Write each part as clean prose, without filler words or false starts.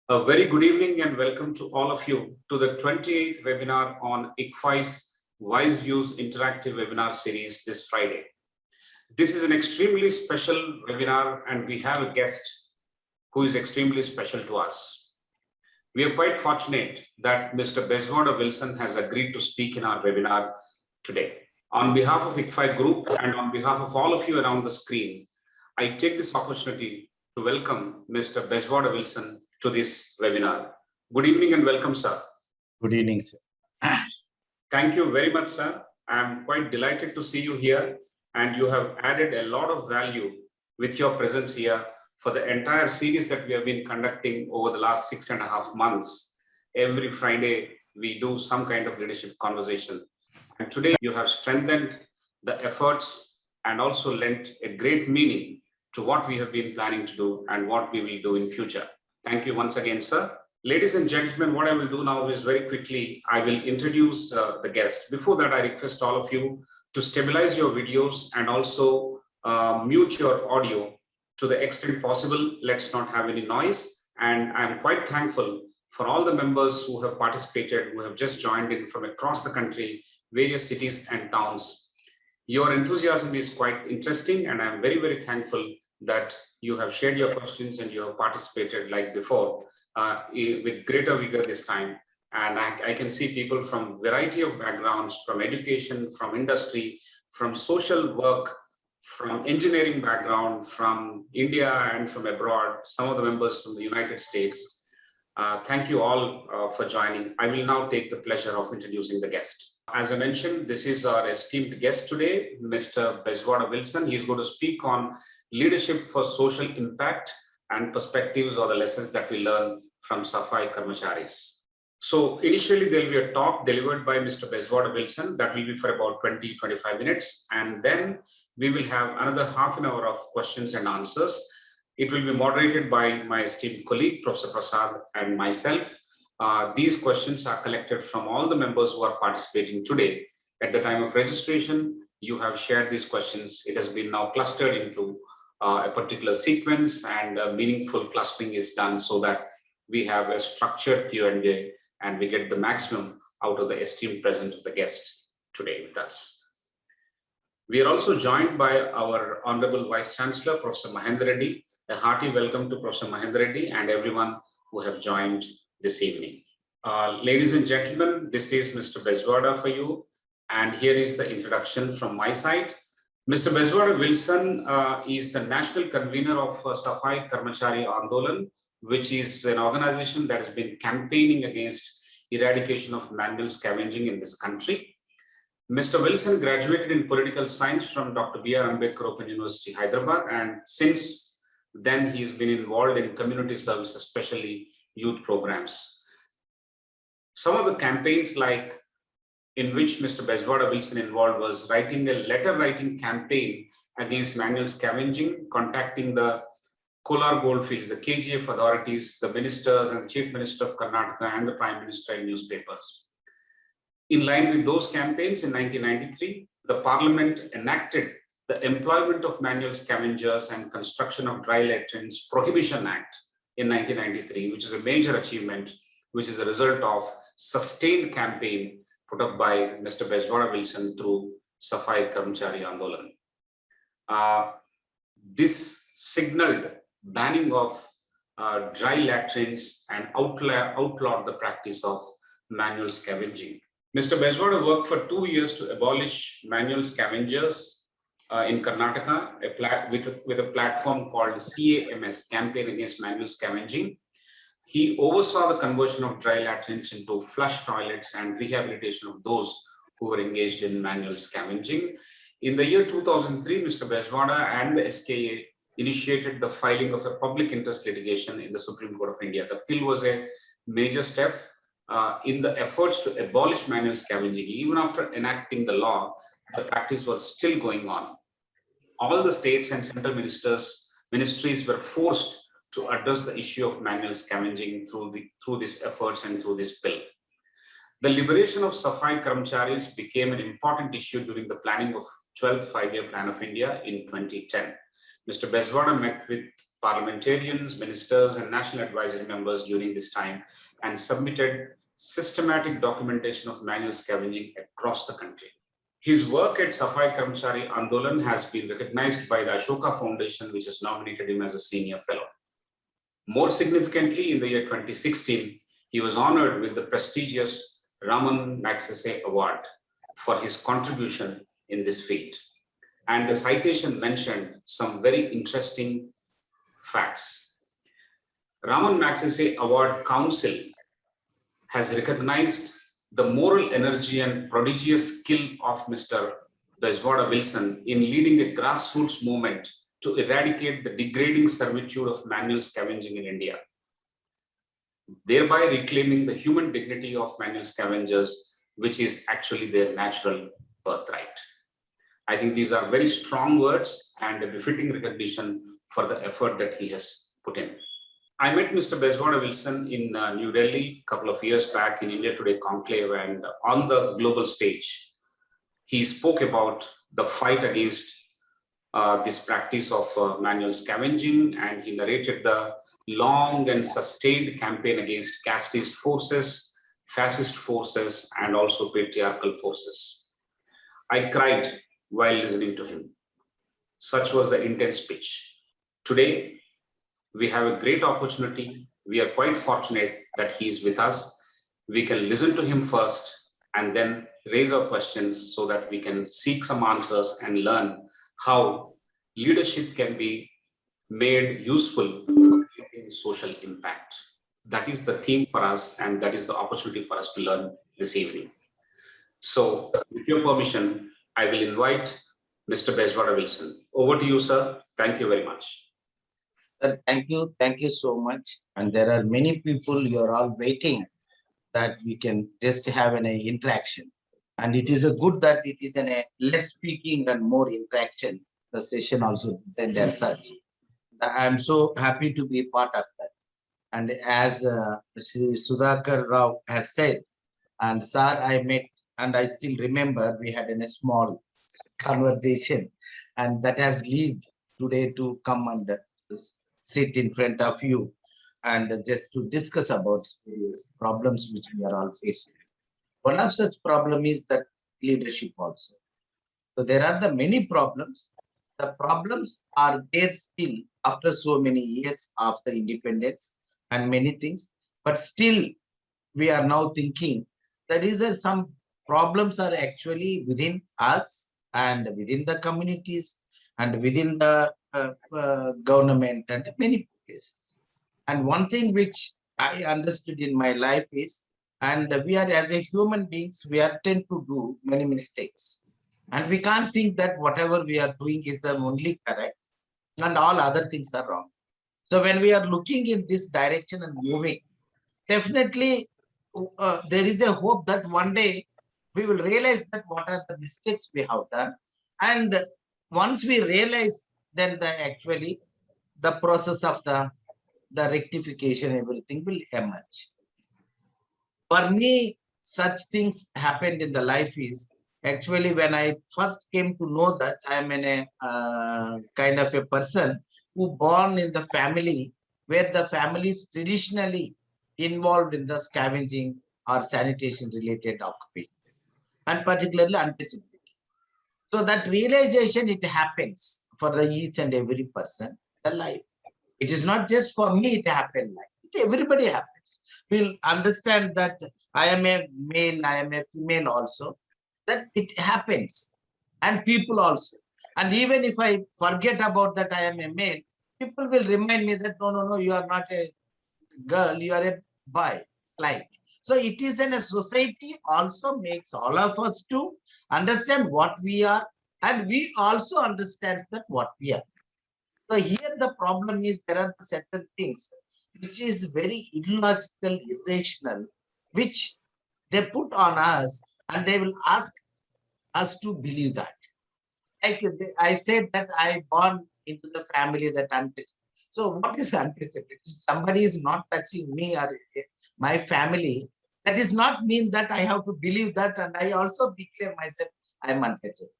A very good evening and welcome to all of you to the 28th webinar on ICFAI's Wise Views Interactive Webinar Series this Friday. This is an extremely special webinar and we have a guest who is extremely special to us. We are quite fortunate that Mr. Bezvada Wilson has agreed to speak in our webinar today. On behalf of ICFAI Group and on behalf of all of you around the screen, I take this opportunity to welcome Mr. Bezvada Wilson to this webinar. Good evening and welcome, sir. Good evening, sir. Thank you very much, sir. I'm quite delighted to see you here, and you have added a lot of value with your presence here for the entire series that we have been conducting over the last 6.5 months. Every Friday, we do some kind of leadership conversation. And today you have strengthened the efforts and also lent a great meaning to what we have been planning to do and what we will do in future. Thank you once again, sir. Ladies and gentlemen, what I will do now is very quickly, I will introduce the guest. Before that, I request all of you to stabilize your videos and also mute your audio to the extent possible. Let's not have any noise. And I'm quite thankful for all the members who have participated, who have just joined in from across the country, various cities and towns. Your enthusiasm is quite interesting, and I'm very, very thankful that you have shared your questions and you have participated like before with greater vigor this time. And I can see people from variety of backgrounds, from education, from industry, from social work, from engineering background, from India and from abroad, some of the members from the United States. Thank you all for joining. I will now take the pleasure of introducing the guest. As I mentioned, this is our esteemed guest today, Mr. Bezvada Wilson. He's going to speak on leadership for social impact and perspectives or the lessons that we learn from Safai Charis. So initially there will be a talk delivered by Mr. Bezvada Wilson that will be for about 20-25 minutes. And then we will have another half an hour of questions and answers. It will be moderated by my esteemed colleague, Professor Prasad, and myself. These questions are collected from all the members who are participating today. At the time of registration, you have shared these questions. It has been now clustered into a particular sequence, and meaningful clustering is done so that we have a structured Q&A and we get the maximum out of the esteemed presence of the guest today with us. We are also joined by our Honorable Vice Chancellor, Professor Mahendra Reddy. A hearty welcome to Professor Mahendra Reddy and everyone who have joined this evening. Ladies and gentlemen, this is Mr. Bezvada for you, and here is the introduction from my side. Mr. Bezvada Wilson is the national convener of Safai Karmachari Andolan, which is an organization that has been campaigning against eradication of manual scavenging in this country. Mr. Wilson graduated in political science from Dr. B.R. Ambedkar Open University, Hyderabad, and since then he's been involved in community service, especially youth programs. Some of the campaigns like in which Mr. Bezvada Wilson involved was writing a letter writing campaign against manual scavenging, contacting the Kolar goldfields, the KGF authorities, the ministers and the Chief Minister of Karnataka and the Prime Minister in newspapers. In line with those campaigns in 1993, the Parliament enacted the Employment of Manual Scavengers and Construction of Dry Latrines Prohibition Act in 1993, which is a major achievement, which is a result of sustained campaign put up by Mr. Bezvada Wilson through Safai Karmachari Andolan. This signaled banning of dry latrines and outlawed the practice of manual scavenging. Mr. Bezvada worked for 2 years to abolish manual scavengers in Karnataka with a platform called CAMS, Campaign Against Manual Scavenging. He oversaw the conversion of dry latrines into flush toilets and rehabilitation of those who were engaged in manual scavenging. In the year 2003, Mr. Bezvada and the SKA initiated the filing of a public interest litigation in the Supreme Court of India. The appeal was a major step in the efforts to abolish manual scavenging. Even after enacting the law, the practice was still going on. All the states and central ministries were forced to address the issue of manual scavenging through these efforts and through this bill. The liberation of Safai Karmacharis became an important issue during the planning of 12th Five-Year Plan of India in 2010. Mr. Bezvada met with parliamentarians, ministers, and national advisory members during this time and submitted systematic documentation of manual scavenging across the country. His work at Safai Karmachari Andolan has been recognized by the Ashoka Foundation, which has nominated him as a senior fellow. More significantly, in the year 2016, he was honored with the prestigious Ramon Magsaysay Award for his contribution in this field. And the citation mentioned some very interesting facts. Ramon Magsaysay Award Council has recognized the moral energy and prodigious skill of Mr. Bezvada Wilson in leading a grassroots movement to eradicate the degrading servitude of manual scavenging in India, thereby reclaiming the human dignity of manual scavengers, which is actually their natural birthright. I think these are very strong words and a befitting recognition for the effort that he has put in. I met Mr. Bezvada Wilson in New Delhi a couple of years back in India Today conclave, and on the global stage, he spoke about the fight against this practice of manual scavenging, and he narrated the long and sustained campaign against casteist forces, fascist forces, and also patriarchal forces. I cried while listening to him. Such was the intense speech. Today, we have a great opportunity. We are quite fortunate that he is with us. We can listen to him first and then raise our questions so that we can seek some answers and learn how leadership can be made useful for creating social impact. That is the theme for us, and that is the opportunity for us to learn this evening. So, with your permission, I will invite Mr. Bezvada Wilson. Over to you, sir. Thank you very much. Sir, thank you so much. And there are many people, you're all waiting that we can just have an interaction. And it is a good that it is a less speaking and more interaction. The session also designed as such. I'm so happy to be part of that. And as Sudhakar Rao has said, and sir, I met and I still remember we had a small conversation, and that has led today to come and sit in front of you and just to discuss about various problems which we are all facing. One of such problem is that leadership also. So there are the many problems. The problems are there still after so many years after independence and many things, but still we are now thinking that is there some problems are actually within us and within the communities and within the government and many places. And one thing which I understood in my life is, and we are as a human beings, we are tend to do many mistakes. And we can't think that whatever we are doing is the only correct and all other things are wrong. So when we are looking in this direction and moving, definitely there is a hope that one day we will realize that what are the mistakes we have done. And once we realize, then actually the process of the rectification, everything will emerge. For me, such things happened in the life is actually when I first came to know that I am in a kind of a person who born in the family where the family is traditionally involved in the scavenging or sanitation related occupation, and particularly untouchability. So that realization, it happens for the each and every person in the life. It is not just for me, it happened like it, everybody happens. We'll understand that I am a male, I am a female also, that it happens. And people also. And even if I forget about that I am a male, people will remind me that no, you are not a girl, you are a boy, like. So it is in a society also makes all of us to understand what we are, and we also understand that what we are. So here the problem is there are certain things which is very illogical, irrational, which they put on us and they will ask us to believe that. Like I said that I born into the family that untouched. So what is untouchable? Somebody is not touching me or my family. That does not mean that I have to believe that and I also declare myself I am untouchable.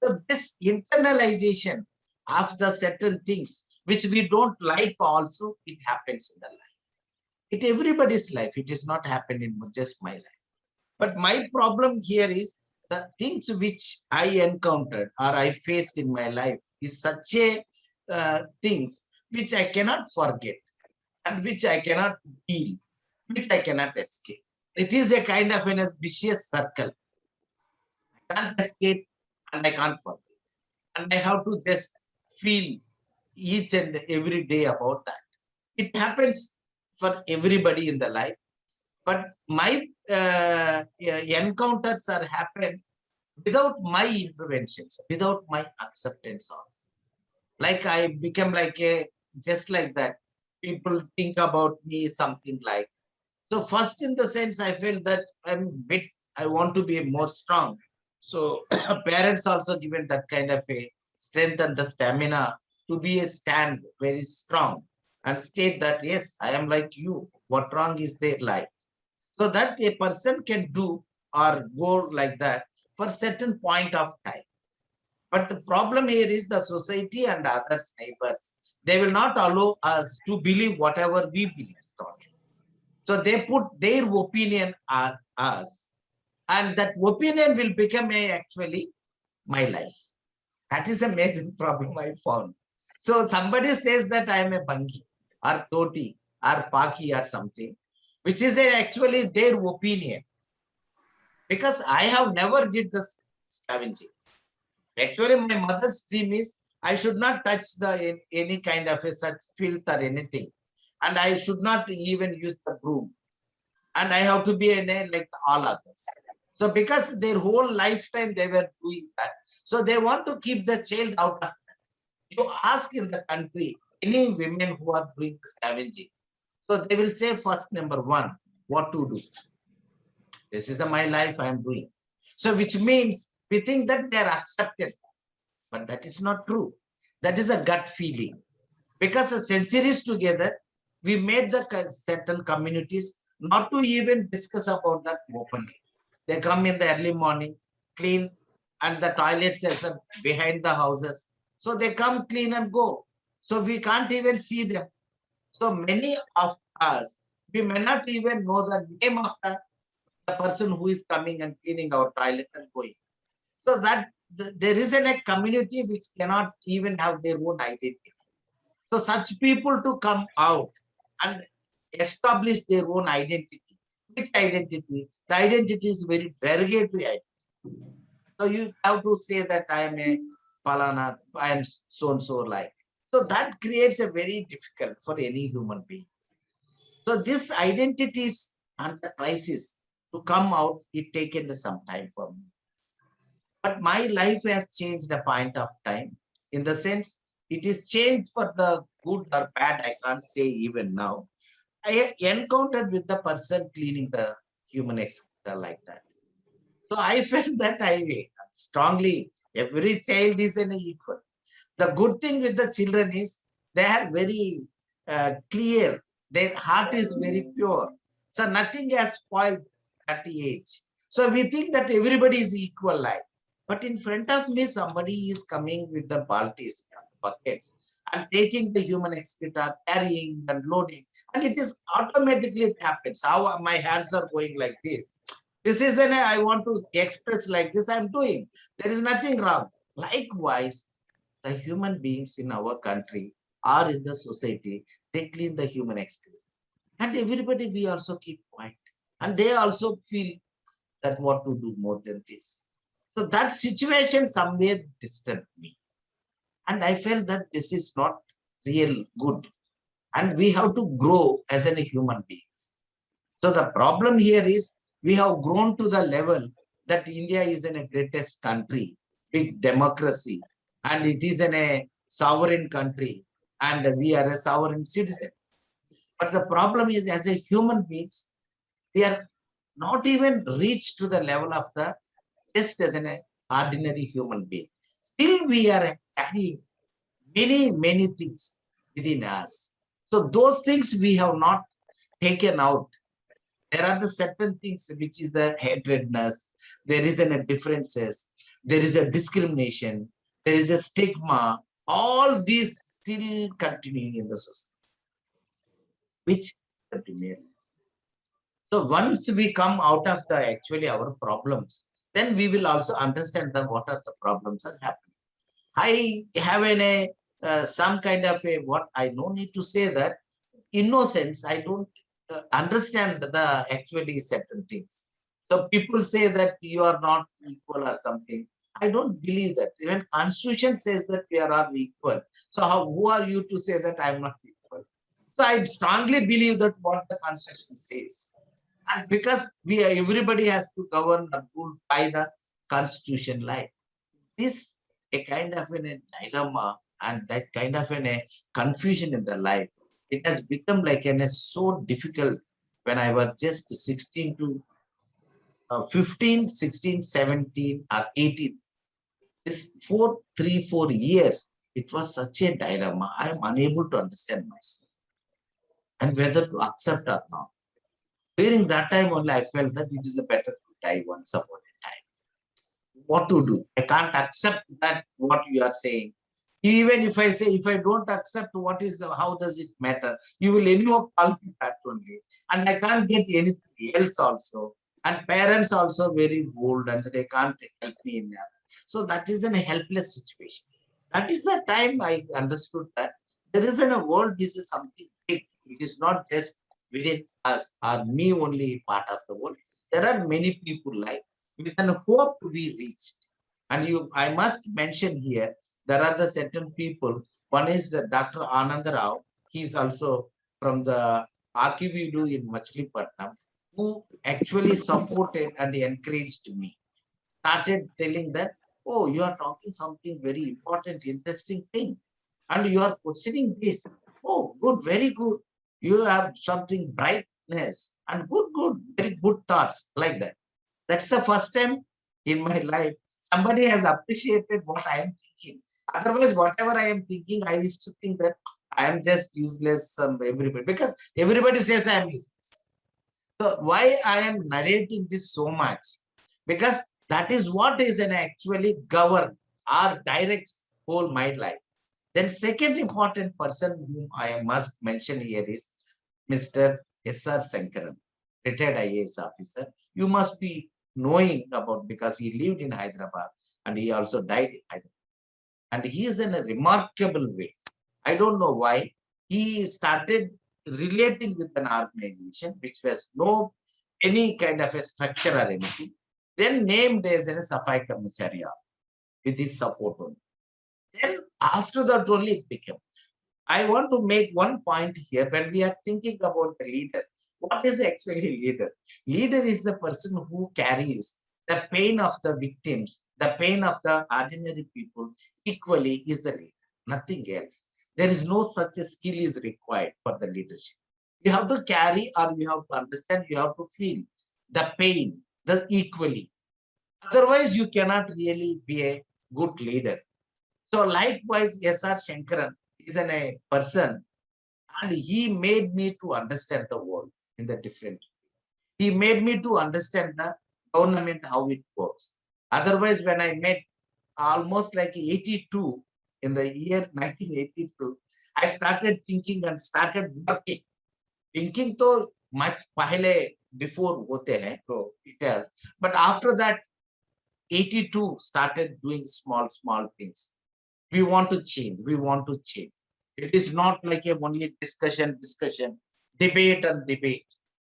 So this internalization of the certain things which we don't like also, it happens in the life. It everybody's life. It is not happening in just my life. But my problem here is the things which I encountered or I faced in my life is such a things which I cannot forget and which I cannot deal, which I cannot escape. It is a kind of a vicious circle. I can't escape and I can't forget. And I have to just feel each and every day about that. It happens for everybody in the life. But my encounters are happen without my interventions, without my acceptance of. Like I become like a, just like that. People think about me something like. So first in the sense, I feel that I want to be more strong. So parents also given that kind of a strength and the stamina to be a stand very strong and state that, yes, I am like you. What wrong is there like? So that a person can do or go like that for certain point of time. But the problem here is the society and others neighbors. They will not allow us to believe whatever we believe strongly. So they put their opinion on us. And that opinion will become actually my life. That is a major problem I found. So somebody says that I am a Bangi or Toti or Paki or something, which is actually their opinion. Because I have never did this scavenging. Actually, my mother's dream is I should not touch the any kind of a such filth or anything. And I should not even use the broom. And I have to be like all others. So because their whole lifetime they were doing that. So they want to keep the child out of that. You ask in the country, any women who are doing scavenging. So they will say first number one, what to do. This is my life I am doing. So which means we think that they are accepted. But that is not true. That is a gut feeling. Because centuries together, we made the certain communities not to even discuss about that openly. They come in the early morning, clean, and the toilets are behind the houses. So they come clean and go. So we can't even see them. So many of us, we may not even know the name of the person who is coming and cleaning our toilet and going. So that there isn't a community which cannot even have their own identity. So such people to come out and establish their own identity. Which identity? The identity is very derogatory identity. So you have to say that I am a Palana, I am so and so like. So that creates a very difficult for any human being. So this identities and the crisis to come out, it taken some time for me. But my life has changed a point of time in the sense it is changed for the good or bad. I can't say even now. I encountered with the person cleaning the human excreta like that. So I felt that I strongly, every child is an equal. The good thing with the children is they are very clear. Their heart is very pure. So nothing has spoiled at the age. So we think that everybody is equal life. But in front of me, somebody is coming with the baltis, buckets, and taking the human excreta, carrying and loading. And it is automatically it happens. How my hands are going like this. This is then I want to express like this, I'm doing. There is nothing wrong. Likewise, the human beings in our country or in the society, they clean the human excreta. And everybody, we also keep quiet. And they also feel that what to do more than this. So that situation somewhere disturbed me. And I felt that this is not real good. And we have to grow as a human beings. So the problem here is we have grown to the level that India is in a greatest country, big democracy, and it is in a sovereign country, and we are a sovereign citizens. But the problem is as a human beings, we are not even reached to the level of the just as an ordinary human being. Still we are carrying many things within us. So those things we have not taken out. There are the certain things which is the hatredness, there is a differences, there is a discrimination, there is a stigma. all these still continuing in the society, which is the premier. So once we come out of the actually our problems, then we will also understand that what are the problems are happening. I have some kind of a what I no need to say that innocence. I don't understand the actually certain things. So people say that you are not equal or something. I don't believe that. Even Constitution says that we are all equal. So who are you to say that I am not equal? So I strongly believe that what the Constitution says. And because everybody has to govern and rule by the Constitution line. This a kind of a dilemma and that kind of a confusion in the life. It has become like so difficult when I was just 16 to 15, 16, 17 or 18. This 4 years, it was such a dilemma. I am unable to understand myself and whether to accept or not. During that time only, I felt that it is better to die once upon a time. What to do? I can't accept that what you are saying. Even if I say, if I don't accept, what is the, how does it matter? You will anyhow call me that only. And I can't get anything else also. And parents also very old and they can't help me in that. So that is a helpless situation. That is the time I understood that there is a world, this is something big. It is not just within us or me only part of the world. There are many people like with an hope to be reached. And I must mention here, there are the certain people. One is Dr. Anand Rao. He is also from the Akividu in Machilipatnam, who actually supported and encouraged me. Started telling that, oh, you are talking something very important, interesting thing. And you are questioning this. Oh, good, very good. You have something brightness and good, very good thoughts like that. That's the first time in my life somebody has appreciated what I am thinking. Otherwise, whatever I am thinking, I used to think that I am just useless. Everybody, because everybody says I am useless. So why I am narrating this so much? Because that is what is an actually govern or directs whole my life. Then second important person whom I must mention here is Mr. S.R. Sankaran, retired IAS officer. You must be knowing about because he lived in Hyderabad and he also died in Hyderabad. And he is in a remarkable way. I don't know why. He started relating with an organization which was no any kind of a structure or anything. Then named as a Safai Karmachari with his support only. Then after that only it became. I want to make one point here when we are thinking about the leader. What is actually leader? Leader is the person who carries the pain of the victims, the pain of the ordinary people equally is the leader, nothing else. There is no such a skill is required for the leadership. You have to carry or you have to understand, you have to feel the pain, the equally. Otherwise, you cannot really be a good leader. So likewise, S.R. Shankaran is a person and he made me to understand the world in the different. He made me to understand the government, how it works. Otherwise, when I met almost like 82, in the year 1982, I started thinking and started working. Thinking to much pahle before hote hai, so it has. But after that, 82 started doing small things. We want to change. We want to change. It is not like a only discussion, debate and debate.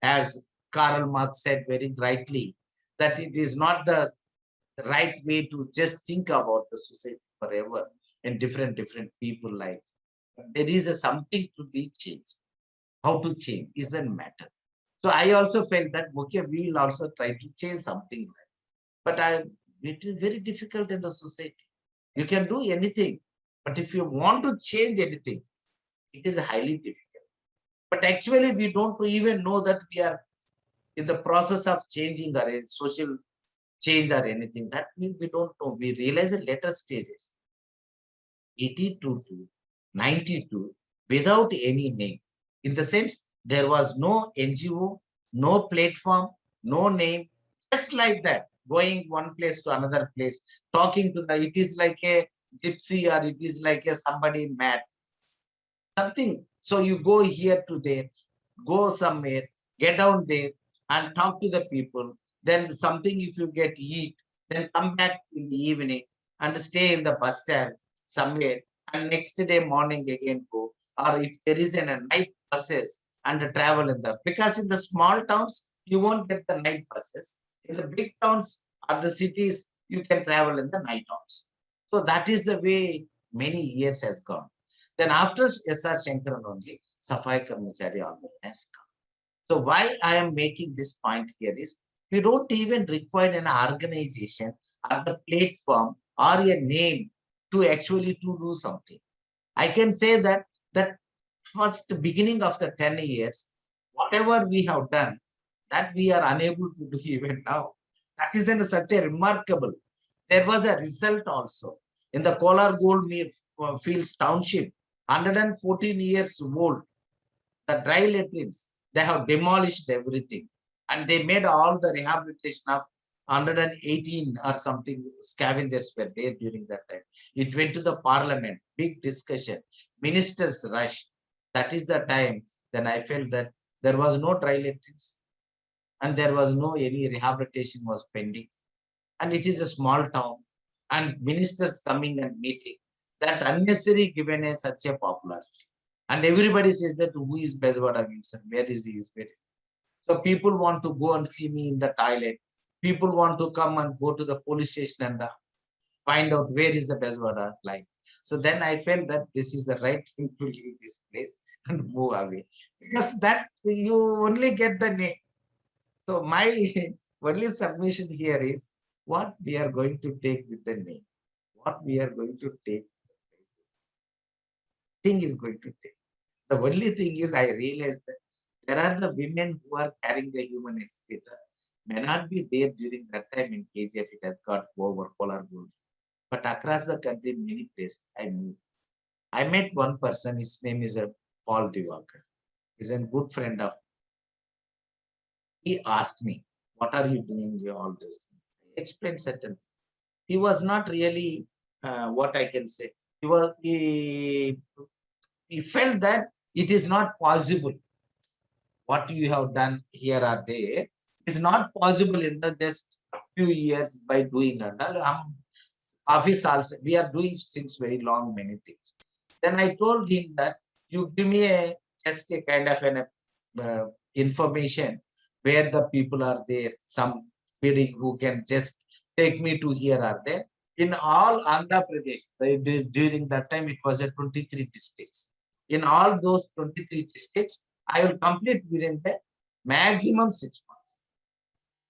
As Karl Marx said very rightly, that it is not the right way to just think about the society forever in different people life. There is something to be changed. How to change is the matter. So I also felt that, okay, we will also try to change something. But it is very difficult in the society. You can do anything, but if you want to change anything, it is highly difficult. But actually, we don't even know that we are in the process of changing or social change or anything. That means we don't know. We realize at later stages. 82 to 92, without any name. In the sense, there was no NGO, no platform, no name, just like that. Going one place to another place, talking to the, it is like a gypsy or it is like a somebody mad. Something. So you go here to there, go somewhere, get down there and talk to the people. Then something if you get eat, then come back in the evening and stay in the bus stand somewhere. And next day morning again go. Or if there is a night buses and travel in the, because in the small towns, you won't get the night buses. In the big towns or the cities, you can travel in the night towns. So that is the way many years has gone. Then after S.R. Shankaran only, Safai Karmachari Organization has come. So why I am making this point here is, we don't even require an organization or the platform or a name to actually to do something. I can say that first beginning of the 10 years, whatever we have done, that we are unable to do even now. That is such a remarkable. There was a result also. In the Kolar Gold Fields Township, 114 years old, the dry latrines, they have demolished everything. And they made all the rehabilitation of 118 or something scavengers were there during that time. It went to the parliament, big discussion, ministers rushed. That is the time, then I felt that there was no dry latrines and there was no any rehabilitation was pending. And it is a small town and ministers coming and meeting. That unnecessary given a such a popular. And everybody says that who is Bezvada Wilson? Where is he? So people want to go and see me in the toilet. People want to come and go to the police station and find out where is the Bezvada like. So then I felt that this is the right thing to leave this place and move away. Because that you only get the name. So my only submission here is what we are going to take with the name. What we are going to take. Thing is going to take. The only thing is I realized that there are the women who are carrying the human excreta. May not be there during that time in KGF, it has got over polar gold. But across the country, many places I moved. I met one person, his name is Paul Divakar. He's a good friend of. He asked me, what are you doing all this? I explained certain. He was not really what I can say. He felt that it is not possible. What you have done here or there is not possible in the just few years by doing under office also. We are doing since very long many things. Then I told him that you give me just a kind of an information where the people are there, somebody who can just take me to here or there. In all Andhra Pradesh, during that time it was a 23 districts. In all those 23 districts, I will complete within the maximum 6 months.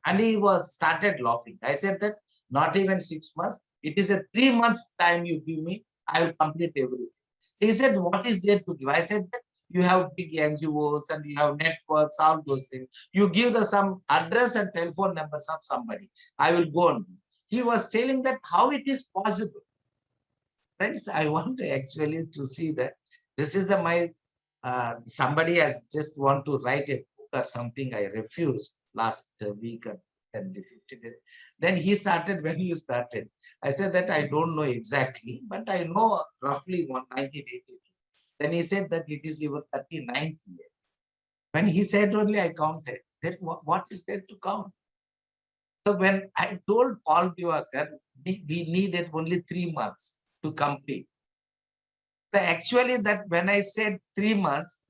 And he was started laughing. I said that not even 6 months, it is a 3 months time you give me, I will complete everything. So he said, what is there to give? I said that you have big NGOs and you have networks, all those things. You give the some address and telephone numbers of somebody. I will go on. He was telling that how it is possible. Friends, I want to actually to see that this is my somebody has just want to write a book or something. I refused last week and 50 days. Then he started when you started. I said that I don't know exactly, but I know roughly 1982. Then he said that it is your 39th year. When he said only, I counted. Then what is there to count? So when I told Paul Diwakar, we needed only 3 months to complete. So actually that when I said 3 months,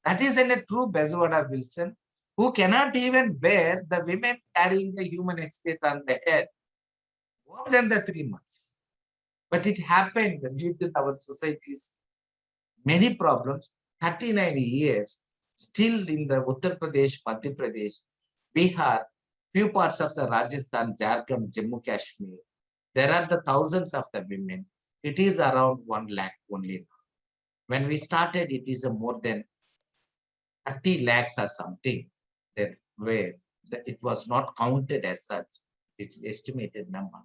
that is in a true Bezvada Wilson, who cannot even bear the women carrying the human excreta on the head more than the 3 months. But it happened due to our society's many problems. 39 years, still in the Uttar Pradesh, Madhya Pradesh, Bihar, few parts of the Rajasthan, Jharkhand, Jammu Kashmir, there are the thousands of the women. It is around 1 lakh only. When we started, it is more than 30 lakhs or something that where it was not counted as such. It's estimated number.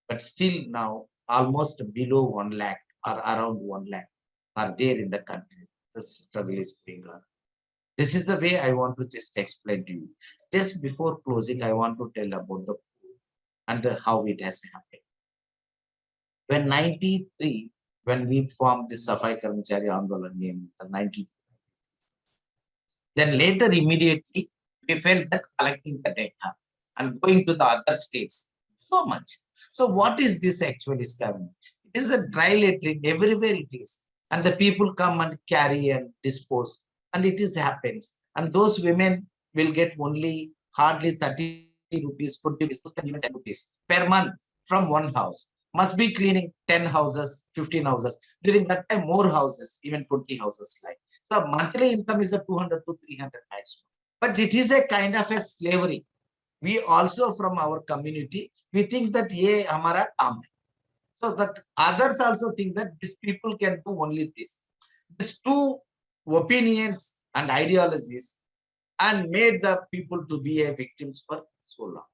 But still now almost below 1 lakh or around 1 lakh are there in the country. The struggle is going on. This is the way I want to just explain to you. Just before closing, I want to tell about the and how it has happened. When 93, when we formed the Safai Karmachari Andolan in 92, then later immediately we felt that collecting the data and going to the other states so much. So what is this actually scavenging? It is a dry littering everywhere it is. And the people come and carry and dispose. And it is happens. And those women will get only hardly 30 rupees, 40 rupees, even 10 rupees per month from one house. Must be cleaning 10 houses, 15 houses. During that time, more houses, even 20 houses like. So monthly income is a 200 to 300 maximum. But it is a kind of a slavery. We also from our community, we think that ye hamara kaam hai. So that others also think that these people can do only this. These two opinions and ideologies and made the people to be a victims for so long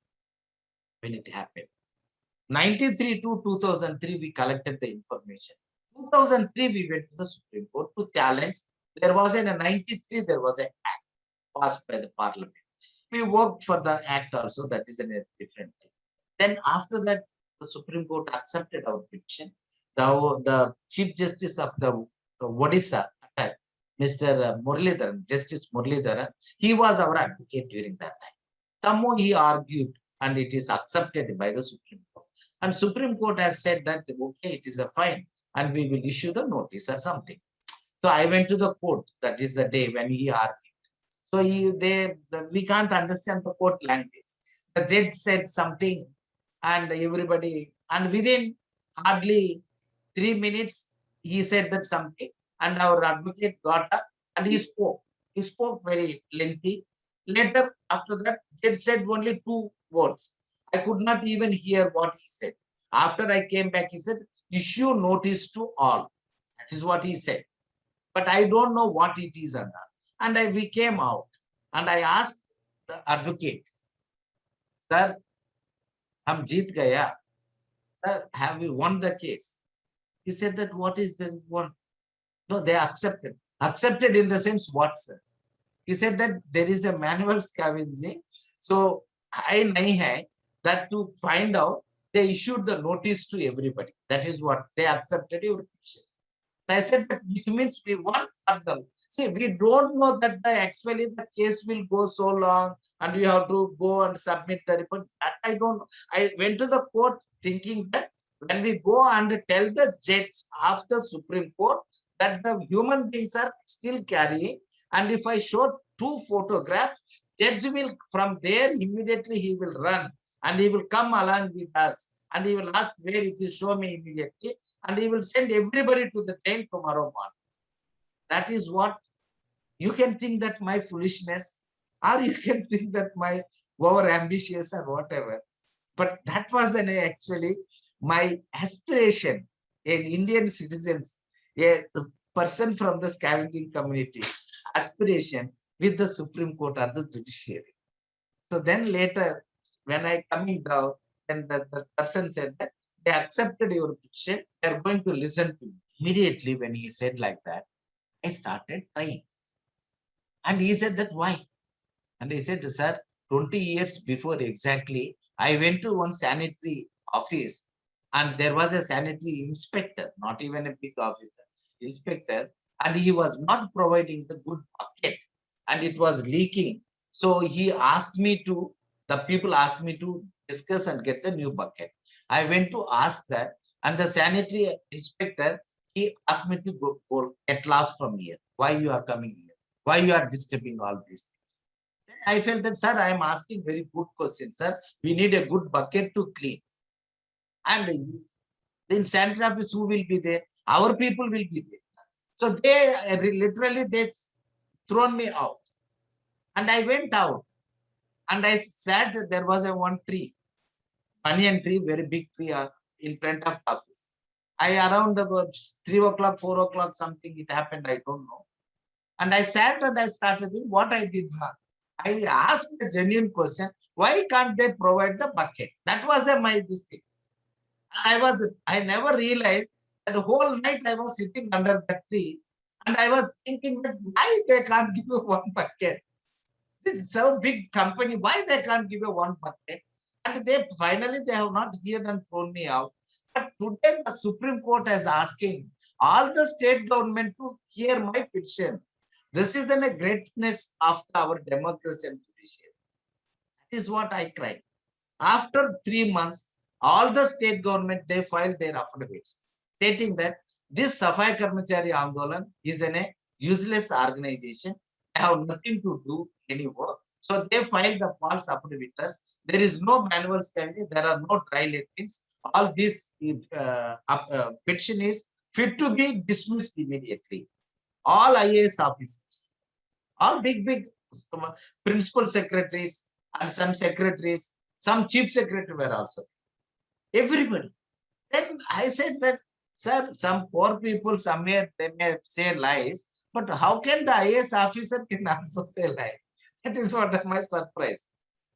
when it happened. 93 to 2003, we collected the information. 2003, we went to the Supreme Court to challenge. There was in a 93, there was an act passed by the parliament. We worked for the act also, that is a different thing. Then after that, the Supreme Court accepted our petition. The Chief Justice of the Odisha, Mr. Muralidharan, Justice Muralidharan, he was our advocate during that time. Somehow he argued and it is accepted by the Supreme Court. And Supreme Court has said that, okay, it is a fine and we will issue the notice or something. So I went to the court. That is the day when he argued. So we can't understand the court language. The judge said something and everybody, and within hardly 3 minutes, he said that something and our advocate got up and he spoke. He spoke very lengthy. Later, after that, judge said only 2 words. I could not even hear what he said. After I came back, he said, issue notice to all. That is what he said. But I don't know what it is under. And we came out and I asked the advocate, sir, hum jeet gaya. Sir, have we won the case? He said that what is the one? No, they accepted. Accepted in the sense what, sir? He said that there is a manual scavenging. So I nahi hai that to find out, they issued the notice to everybody. That is what they accepted your petition. So I said that which means we want further. See, we don't know that actually the case will go so long and we have to go and submit the report. I don't know. I went to the court thinking that when we go and tell the judge of the Supreme Court that the human beings are still carrying, and if I show 2 photographs, judge will from there immediately he will run and he will come along with us and he will ask where it is, show me immediately, and he will send everybody to the jail tomorrow morning. That is what you can think that my foolishness, or you can think that my over ambitious or whatever. But that was actually my aspiration, an Indian citizens, a person from the scavenging community, aspiration with the Supreme Court or the judiciary. So then later, when I coming down, then the person said that they accepted your petition, they are going to listen to you. Immediately when he said like that, I started crying. And he said that why? And I said, sir, 20 years before exactly, I went to one sanitary office and there was a sanitary inspector, not even a big officer, inspector, and he was not providing the good bucket and it was leaking. So he asked me to, the people asked me to discuss and get the new bucket. I went to ask that, and the sanitary inspector, he asked me to go get lost from here. Why you are coming here? Why you are disturbing all these things? Then I felt that, sir, I am asking very good questions, sir. We need a good bucket to clean. And in sanitary office, who will be there? Our people will be there. So they literally, they thrown me out. And I went out. And I sat, there was a one tree, banyan tree, very big tree in front of the office. I around about 3 o'clock, 4 o'clock, something it happened, I don't know. And I sat and I started thinking what I did wrong. I asked a genuine question, why can't they provide the bucket? That was my mistake. I never realized that the whole night I was sitting under that tree and I was thinking that why they can't give you one bucket? It's so big company, why they can't give you one bucket? And they finally they have not heard and thrown me out. But today the Supreme Court is asking all the state government to hear my petition. This is then a greatness of our democracy and judiciary. That is what I cry. After 3 months, all the state government, they filed their affidavits stating that this Safai Karmachari Andolan is a useless organization. They have nothing to do any work. So they filed the false affidavits. There is no manual standing. There are no trial lettings. All this petition is fit to be dismissed immediately. All IAS officers, all big principal secretaries and some secretaries, some chief secretary were also. Everybody. Then I said that, sir, some poor people somewhere they may say lies, but how can the IAS officer can also say lies? That is what my surprise.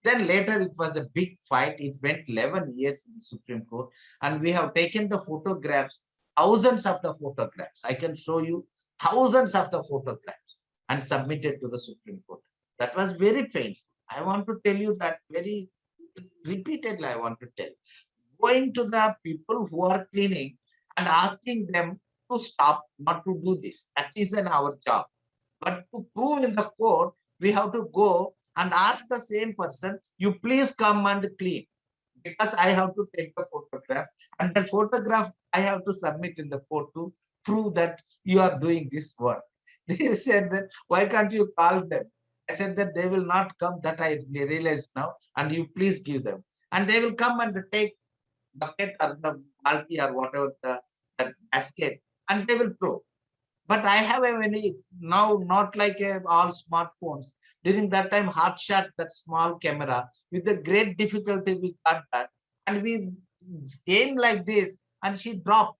Then later it was a big fight. It went 11 years in the Supreme Court, and we have taken the photographs, thousands of the photographs. I can show you thousands of the photographs and submitted to the Supreme Court. That was very painful. I want to tell you that very repeatedly. I want to tell. Going to the people who are cleaning and asking them to stop, not to do this. That is our job. But to prove in the court, we have to go and ask the same person, you please come and clean. Because I have to take the photograph, and the photograph I have to submit in the court to prove that you are doing this work. They said that, why can't you call them? I said that they will not come, that I realize now, and you please give them. And they will come and take bucket or the balti or whatever the basket, and they will throw. But I have a very, now not like all smartphones. During that time, hot shot, that small camera, with the great difficulty we got that. And we aimed like this, and she dropped.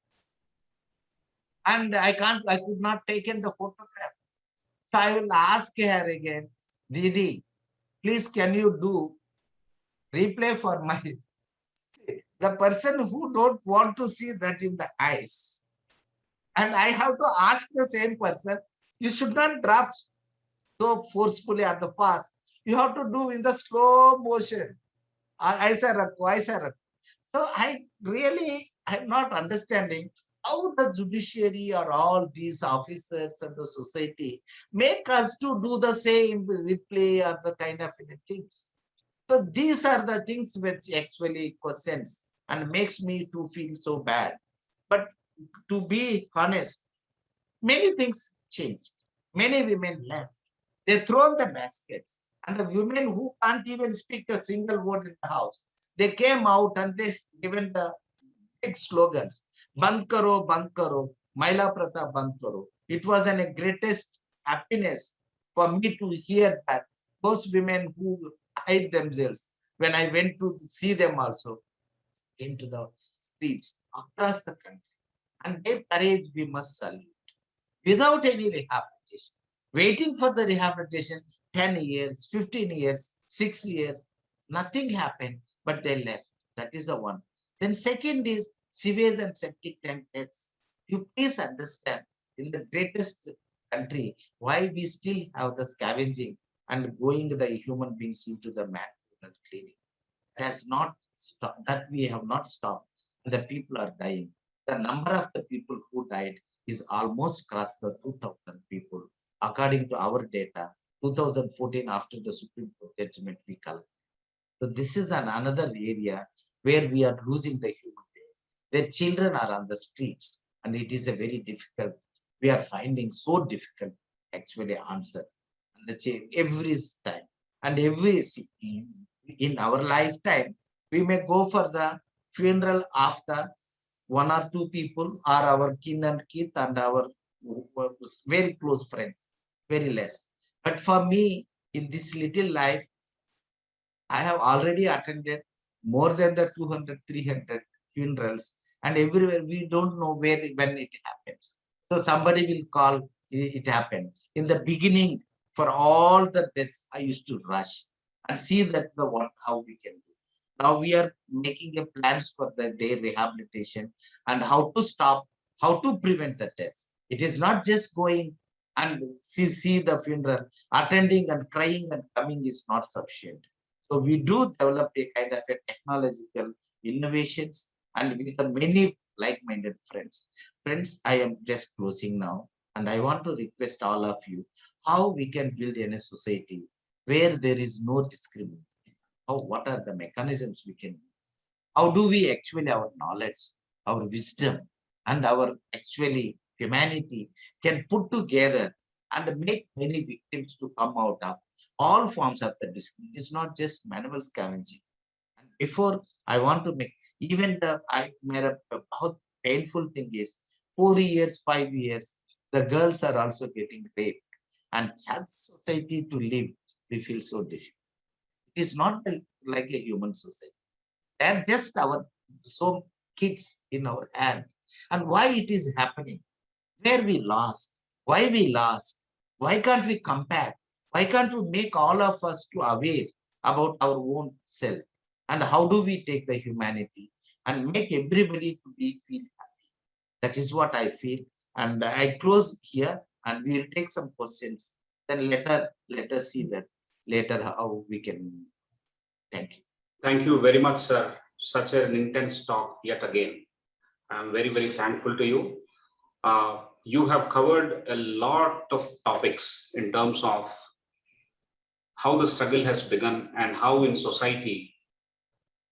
And I could not take in the photograph. So I will ask her again, Didi, please can you do replay for my, the person who don't want to see that in the eyes. And I have to ask the same person, you should not drop so forcefully at the fast. You have to do in the slow motion. So I really, I'm not understanding how the judiciary or all these officers and the society make us to do the same replay or the kind of things. So these are the things which actually questions and makes me to feel so bad. But to be honest, many things changed. Many women left. They thrown the baskets. And the women who can't even speak a single word in the house, they came out and they given the big slogans. Band karo, Maila Pratha band karo. It was a greatest happiness for me to hear that those women who hide themselves, when I went to see them also, into the streets across the country. And their courage we must salute. Without any rehabilitation, waiting for the rehabilitation 10 years, 15 years, 6 years, nothing happened, but they left. That is the one. Then second is sewage and septic tank deaths. You please understand, in the greatest country, why we still have the scavenging and going the human beings into the man cleaning. It has not stopped, that we have not stopped. And the people are dying. The number of the people who died is almost crossed the 2,000 people. According to our data, 2014, after the Supreme Court judgment, we collect. So this is another area where we are losing the human beings. Their children are on the streets, and it is a very difficult. We are finding so difficult actually answer. And let's say every time and every in our lifetime, we may go for the funeral of the one or two people are our kin and kith and our very close friends, very less. But for me, in this little life, I have already attended more than the 200, 300 funerals, and everywhere we don't know when it happens. So somebody will call, it happened. In the beginning, for all the deaths, I used to rush and see that how we can do. Now we are making a plans for their rehabilitation and how to stop, how to prevent the deaths. It is not just going and see the funeral, attending and crying and coming is not sufficient. So we do develop a kind of a technological innovations and with the many like-minded friends. Friends, I am just closing now, and I want to request all of you how we can build in a society where there is no discrimination. How, what are the mechanisms we can use? How do we actually our knowledge, our wisdom, and our actually humanity can put together and make many victims to come out of all forms of the discrimination. It's not just manual scavenging. And before I want to make even the I made a how painful thing is 4 years, 5 years, the girls are also getting raped. And such society to live, we feel so difficult. It is not like a human society. They're just our so kids in our hand. And why it is happening? Where we lost? Why we lost? Why can't we compare? Why can't we make all of us to aware about our own self? And how do we take the humanity and make everybody to be feel happy? That is what I feel. And I close here and we'll take some questions. Then let us see that later how we can. Thank you. Thank you very much, sir. Such an intense talk yet again. I'm very, very thankful to you. You have covered a lot of topics in terms of how the struggle has begun and how in society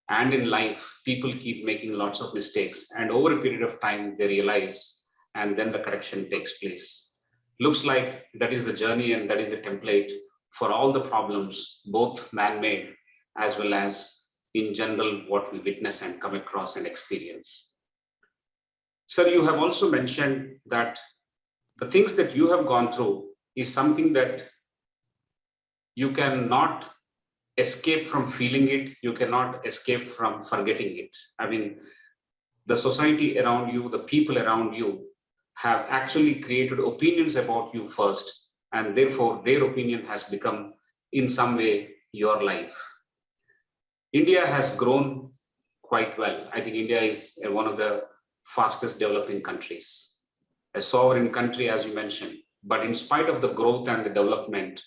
and in life, people keep making lots of mistakes. And over a period of time, they realize, and then the correction takes place. Looks like that is the journey and that is the template for all the problems, both man-made as well as in general, what we witness and come across and experience. Sir, you have also mentioned that the things that you have gone through is something that you cannot escape from feeling it, you cannot escape from forgetting it. I mean, the society around you, the people around you have actually created opinions about you first, and therefore their opinion has become in some way your life. India has grown quite well. I think India is one of the fastest developing countries, a sovereign country, as you mentioned. But in spite of the growth and the development,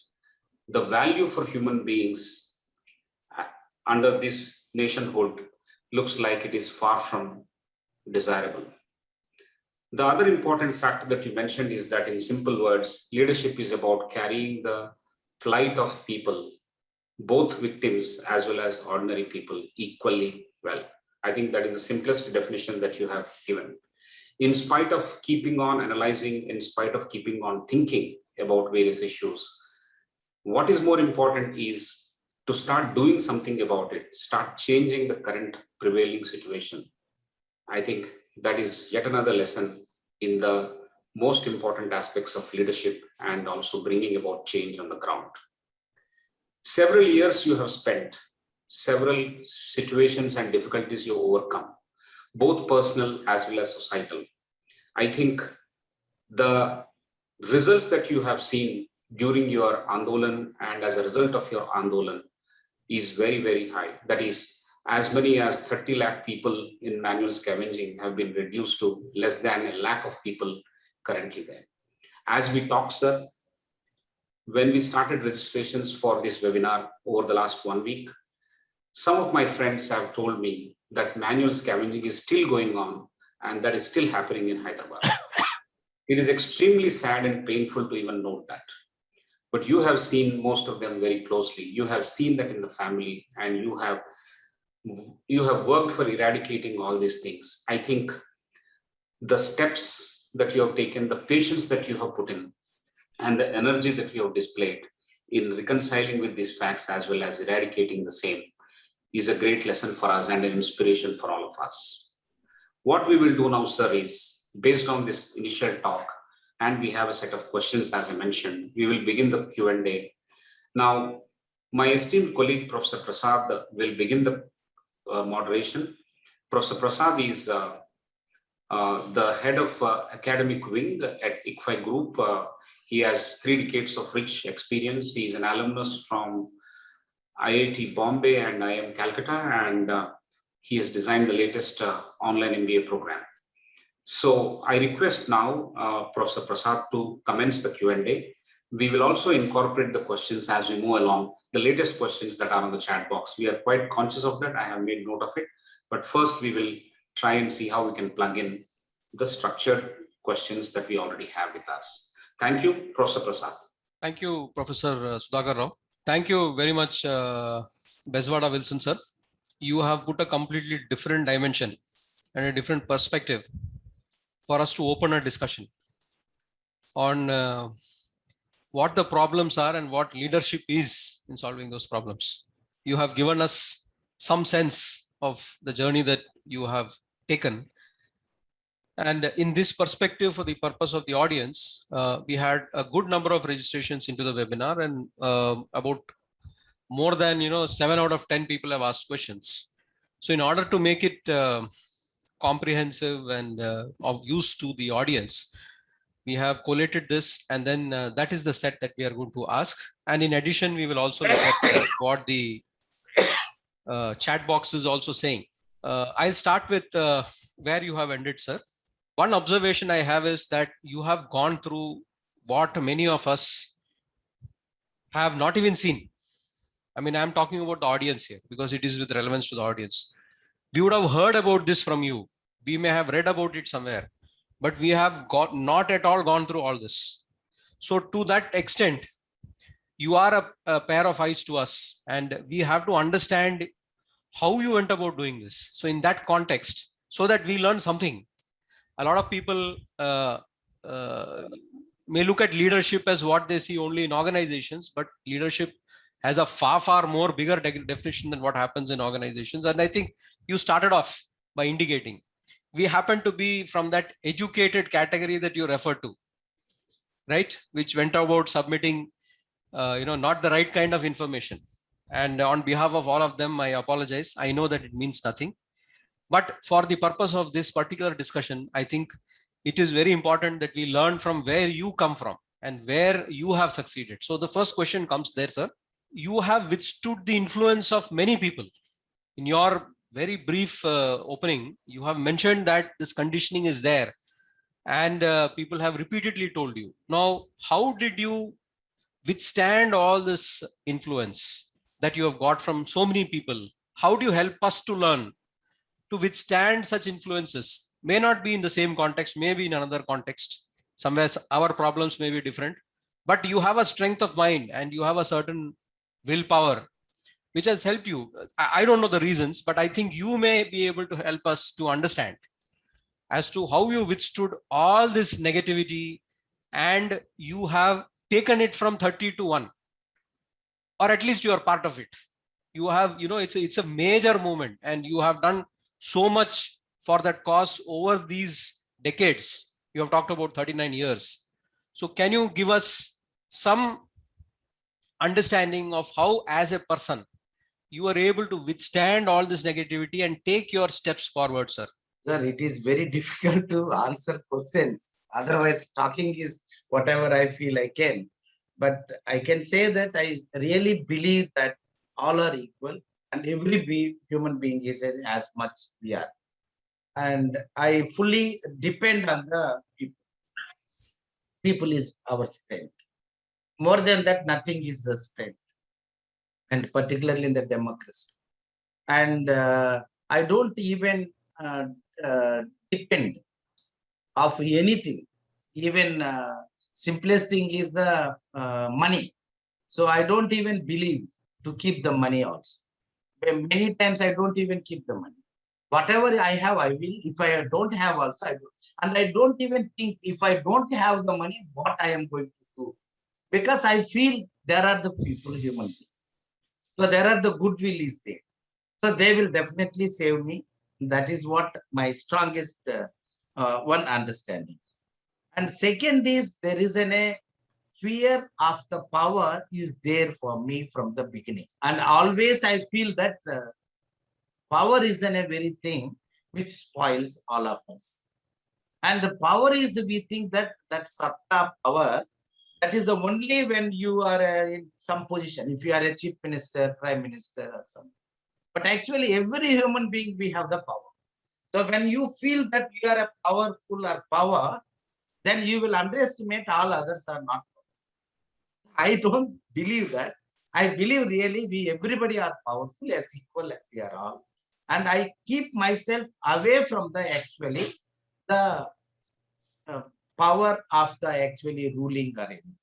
the value for human beings under this nationhood looks like it is far from desirable. The other important factor that you mentioned is that, in simple words, leadership is about carrying the plight of people, both victims as well as ordinary people, equally well. I think that is the simplest definition that you have given. In spite of keeping on analyzing, in spite of keeping on thinking about various issues, what is more important is to start doing something about it, start changing the current prevailing situation. I think that is yet another lesson in the most important aspects of leadership and also bringing about change on the ground. Several years you have spent, several situations and difficulties you overcome, both personal as well as societal. I think the results that you have seen during your Andolan and as a result of your Andolan is very, very high. That is, as many as 30 lakh people in manual scavenging have been reduced to less than a lakh of people currently there. As we talk, sir, when we started registrations for this webinar over the last 1 week, some of my friends have told me that manual scavenging is still going on and that is still happening in Hyderabad. It is extremely sad and painful to even note that. But you have seen most of them very closely. You have seen that in the family, and you have worked for eradicating all these things. I think the steps that you have taken, the patience that you have put in, and the energy that you have displayed in reconciling with these facts as well as eradicating the same is a great lesson for us and an inspiration for all of us. What we will do now, sir, is based on this initial talk, and we have a set of questions, as I mentioned, we will begin the Q&A. Now, my esteemed colleague, Professor Prasad, will begin the moderation. Professor Prasad is the head of academic wing at ICFAI Group. He has 3 decades of rich experience. He is an alumnus from IIT Bombay and IIM Calcutta, and he has designed the latest online MBA program. So I request now Professor Prasad to commence the Q&A. We will also incorporate the questions as we move along, the latest questions that are on the chat box. We are quite conscious of that. I have made note of it. But first, we will try and see how we can plug in the structured questions that we already have with us. Thank you, Professor Prasad. Thank you, Professor Sudhakar Rao. Thank you very much, Bezvada Wilson, sir. You have put a completely different dimension and a different perspective for us to open a discussion on what the problems are and what leadership is in solving those problems. You have given us some sense of the journey that you have taken. And in this perspective, for the purpose of the audience, we had a good number of registrations into the webinar, and about more than 7 out of 10 people have asked questions. So in order to make it comprehensive and of use to the audience, we have collated this, and then that is the set that we are going to ask. And in addition, we will also look at what the chat box is also saying. I'll start with where you have ended, sir. One observation I have is that you have gone through what many of us have not even seen. I mean, I'm talking about the audience here because it is with relevance to the audience. We would have heard about this from you. We may have read about it somewhere, but we have not at all gone through all this. So to that extent, you are a pair of eyes to us, and we have to understand how you went about doing this. So in that context, so that we learn something. A lot of people may look at leadership as what they see only in organizations, but leadership has a far more bigger definition than what happens in organizations. And I think you started off by indicating we happen to be from that educated category that you referred to, right? Which went about submitting, not the right kind of information. And on behalf of all of them, I apologize. I know that it means nothing. But for the purpose of this particular discussion, I think it is very important that we learn from where you come from and where you have succeeded. So the first question comes there, sir. You have withstood the influence of many people. In your very brief opening, you have mentioned that this conditioning is there, and people have repeatedly told you. Now, how did you withstand all this influence that you have got from so many people? How do you help us to learn to withstand such influences? May not be in the same context, maybe in another context. Somewhere our problems may be different, but you have a strength of mind and you have a certain willpower which has helped you. I don't know the reasons, but I think you may be able to help us to understand as to how you withstood all this negativity and you have taken it from 30 to 1, or at least you are part of it. You have, it's a major movement, and you have done so much for that cause over these decades. You have talked about 39 years. So can you give us some understanding of how, as a person, you are able to withstand all this negativity and take your steps forward, sir? Sir, it is very difficult to answer questions. Otherwise, talking is whatever I feel I can. But I can say that I really believe that all are equal and every human being is as much we are. And I fully depend on the people. People is our strength. More than that, nothing is the strength. And particularly in the democracy. And I don't even depend of anything. Even simplest thing is the money. So I don't even believe to keep the money also. Many times I don't even keep the money. Whatever I have, I will. If I don't have also, I don't. And I don't even think if I don't have the money, what I am going to do. Because I feel there are the people, human beings. So there are the goodwill is there. So they will definitely save me. That is what my strongest one understanding. And second is there is a fear of the power is there for me from the beginning. And always I feel that power is then a very thing which spoils all of us. And the power is, we think that satta power, that is the only when you are in some position, if you are a chief minister, prime minister or something. But actually every human being, we have the power. So when you feel that you are a powerful or power, then you will underestimate all others are not. I don't believe that. I believe really everybody are powerful as equal as we are all. and I keep myself away from the actually the power of the actually ruling or anything.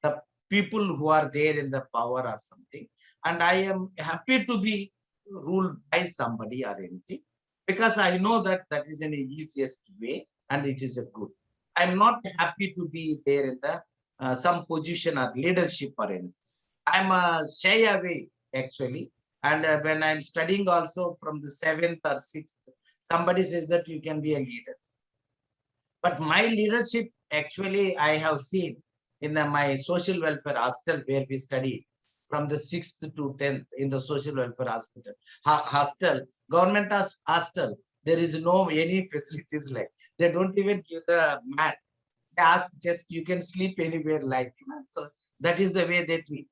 The people who are there in the power or something, and I am happy to be ruled by somebody or anything, because I know that that is an easiest way and it is a good. I'm not happy to be there in the some position or leadership or anything. I'm shy away actually. And when I'm studying also from the 7th or 6th, somebody says that you can be a leader. But my leadership, actually, I have seen in my social welfare hostel where we studied from the 6th to 10th in the social welfare hospital. Hostel, government hostel, there is no any facilities like. They don't even give the mat. They ask just you can sleep anywhere like. So that is the way they treat.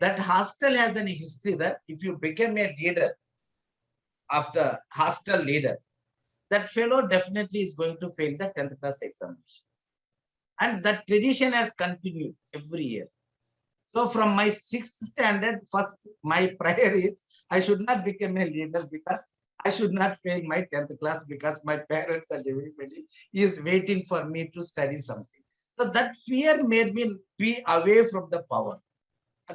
That hostel has an history that if you become a leader of the hostel leader, that fellow definitely is going to fail the 10th class examination. And that tradition has continued every year. So from my 6th standard, first my prayer is I should not become a leader because I should not fail my 10th class because my parents and everybody is waiting for me to study something. So that fear made me be away from the power.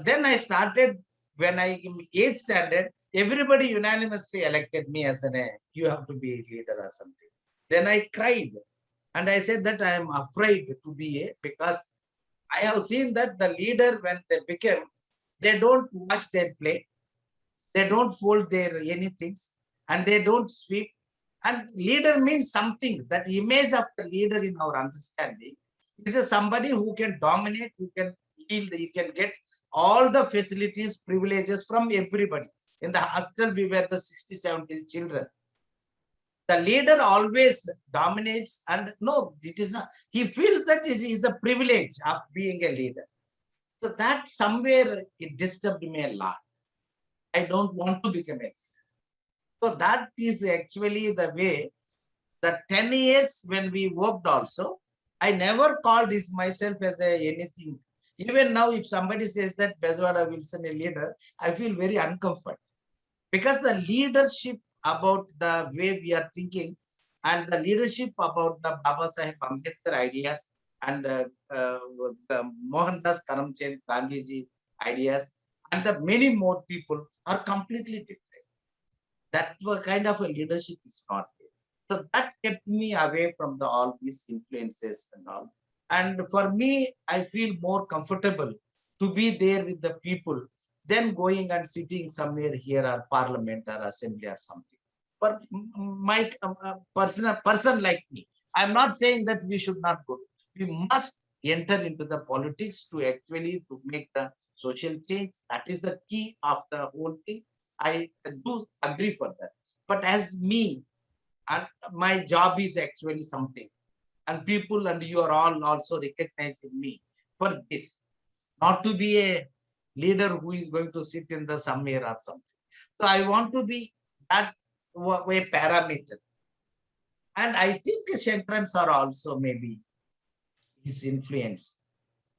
Then I started, when I in 8th standard, everybody unanimously elected me as you have to be a leader or something. Then I cried and I said that I am afraid to be because I have seen that the leader, when they become, they don't wash their plate, they don't fold their anything, and they don't sweep. And leader means something. That image of the leader in our understanding is somebody who can dominate, who can yield, he can get all the facilities, privileges from everybody. In the hostel, we were the 60, 70 children. The leader always dominates, and no, it is not. He feels that it is a privilege of being a leader. So that somewhere it disturbed me a lot. I don't want to become a leader. So that is actually the way. The 10 years when we worked also, I never called this myself as anything. Even now, if somebody says that Bezvada Wilson a leader, I feel very uncomfortable. Because the leadership about the way we are thinking and the leadership about the Baba Saheb Ambedkar ideas and Mohandas Karamchand Gandhiji ideas and the many more people are completely different. That kind of a leadership is not there. So that kept me away from all these influences and all. And for me, I feel more comfortable to be there with the people than going and sitting somewhere here or parliament or assembly or something. But my person like me, I'm not saying that we should not go. We must enter into the politics to actually to make the social change. That is the key of the whole thing. I do agree for that. But as me, and my job is actually something. And people and you are all also recognizing me for this. Not to be a leader who is going to sit in the somewhere or something. So I want to be that way parameter. And I think Shankarans are also maybe his influence.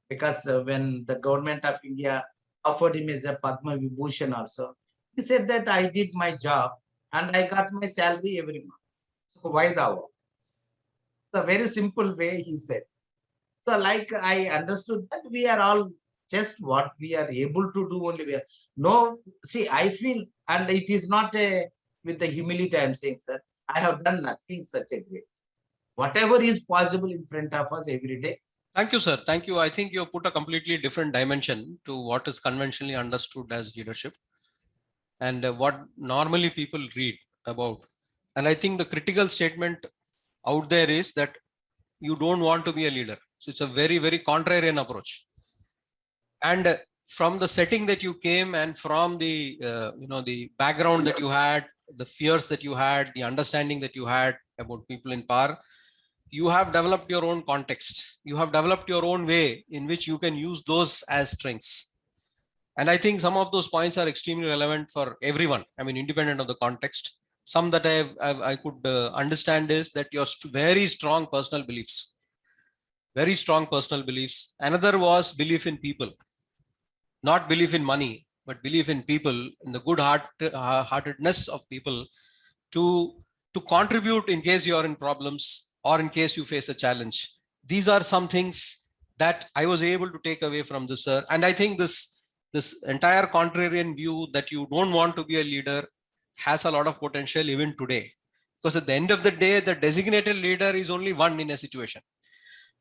Because when the government of India offered him as a Padma Vibhushan also, he said that I did my job and I got my salary every month. So why the award? The very simple way he said. So like I understood that we are all just what we are able to do only. We are, no, see, I feel, and it is not with the humility I'm saying, sir, I have done nothing such a great. Whatever is possible in front of us every day. Thank you, sir. Thank you. I think you put a completely different dimension to what is conventionally understood as leadership and what normally people read about. And I think the critical statement out there is that you don't want to be a leader. So it's a very, very contrarian approach. And from the setting that you came and from the, the background that you had, the fears that you had, the understanding that you had about people in power, you have developed your own context. You have developed your own way in which you can use those as strengths. And I think some of those points are extremely relevant for everyone. I mean, independent of the context. Some that I could understand is that your very strong personal beliefs. Very strong personal beliefs. Another was belief in people. Not belief in money, but belief in people, in the good heartedness of people, to contribute in case you are in problems or in case you face a challenge. These are some things that I was able to take away from this, sir. And I think this entire contrarian view that you don't want to be a leader has a lot of potential even today. Because at the end of the day, the designated leader is only one in a situation.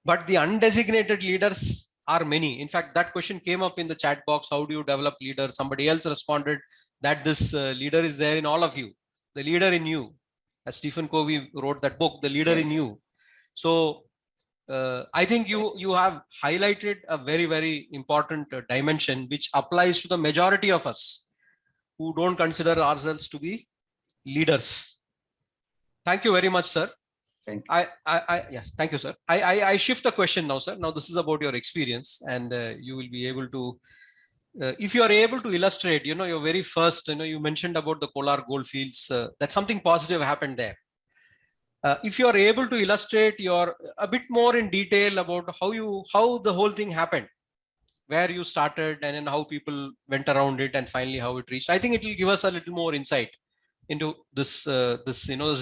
But the undesignated leaders are many. In fact, that question came up in the chat box. How do you develop leaders? Somebody else responded that this leader is there in all of you, the leader in you. As Stephen Covey wrote that book, The Leader in You. So I think you have highlighted a very, very important dimension which applies to the majority of us who don't consider ourselves to be leaders. Thank you very much, sir. Thank you. Yes, thank you, sir. I shift the question now, sir. Now this is about your experience, and you will be able to, if you are able to illustrate, your very first, you mentioned about the Kolar goldfields, that something positive happened there. If you are able to illustrate a bit more in detail about how the whole thing happened, where you started, and then how people went around it, and finally how it reached, I think it will give us a little more insight into this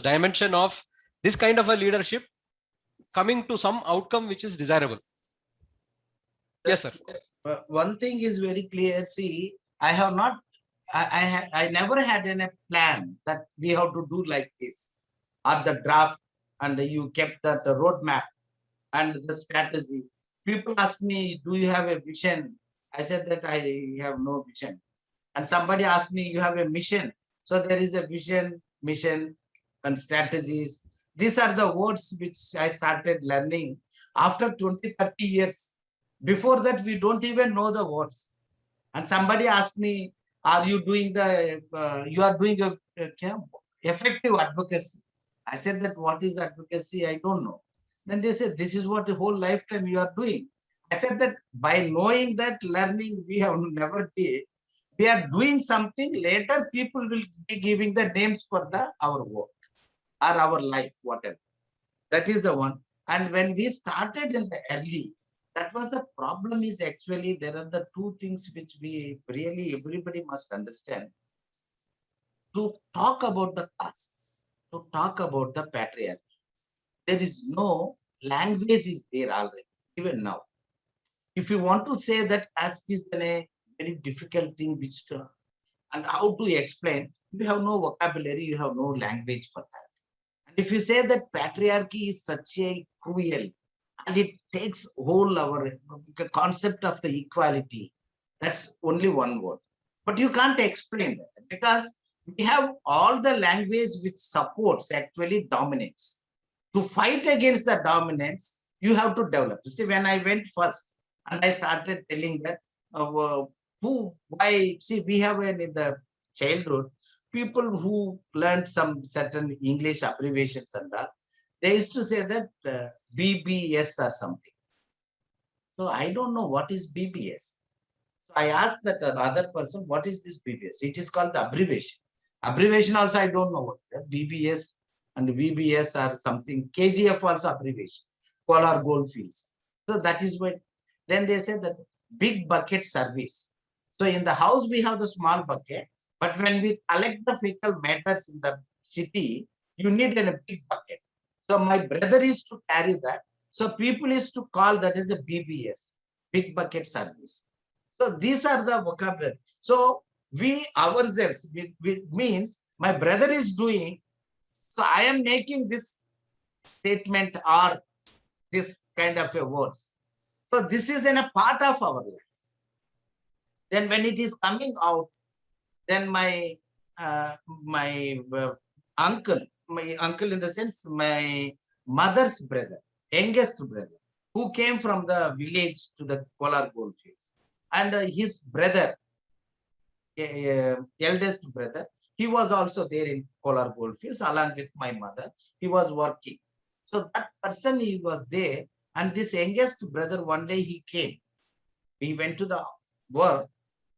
dimension of this kind of a leadership coming to some outcome which is desirable. Yes, sir. One thing is very clear. See, I never had any plan that we have to do like this, or the draft, and you kept that roadmap and the strategy. People ask me, do you have a vision? I said that I have no vision. And somebody asked me, you have a mission. So there is a vision, mission, and strategies. These are the words which I started learning after 20, 30 years. Before that, we don't even know the words. And somebody asked me, are you doing you are doing a effective advocacy? I said that what is advocacy? I don't know. Then they said, this is what the whole lifetime you are doing. I said that by knowing that, learning, we have never did. We are doing something, later people will be giving the names for our work or our life, whatever. That is the one. And when we started in the early, that was the problem. Is actually there are the two things which we really, everybody must understand. To talk about the caste, to talk about the patriarchy, there is no language is there already, even now. If you want to say that caste is a very difficult thing, and how to explain, you have no vocabulary, you have no language for that. And if you say that patriarchy is such a cruel, and it takes whole our concept of the equality, that's only one word. But you can't explain that, because we have all the language which supports actually dominance. To fight against the dominance, you have to develop. You see, when I went first and I started telling that, we have in the childhood, people who learned some certain English abbreviations and all, they used to say that BBS or something. So I don't know what is BBS. So I asked that other person, what is this BBS? It is called the abbreviation. Abbreviation also I don't know what that BBS and VBS or something. KGF also abbreviation. Kolar goldfields. So that is what. Then they said that big bucket service. So in the house we have the small bucket, but when we collect the fecal matters in the city, you need a big bucket. So my brother is to carry that. So people is to call that as a BBS, big bucket service. So these are the vocabulary. So we ourselves, means my brother is doing. So I am making this statement or this kind of a words. So this is a part of our life. Then when it is coming out, then my uncle in the sense, my mother's brother, youngest brother, who came from the village to the Kolar goldfields, and his brother, eldest brother, he was also there in Kolar goldfields along with my mother. He was working. So that person, he was there, and this youngest brother, one day he came. He went to the work,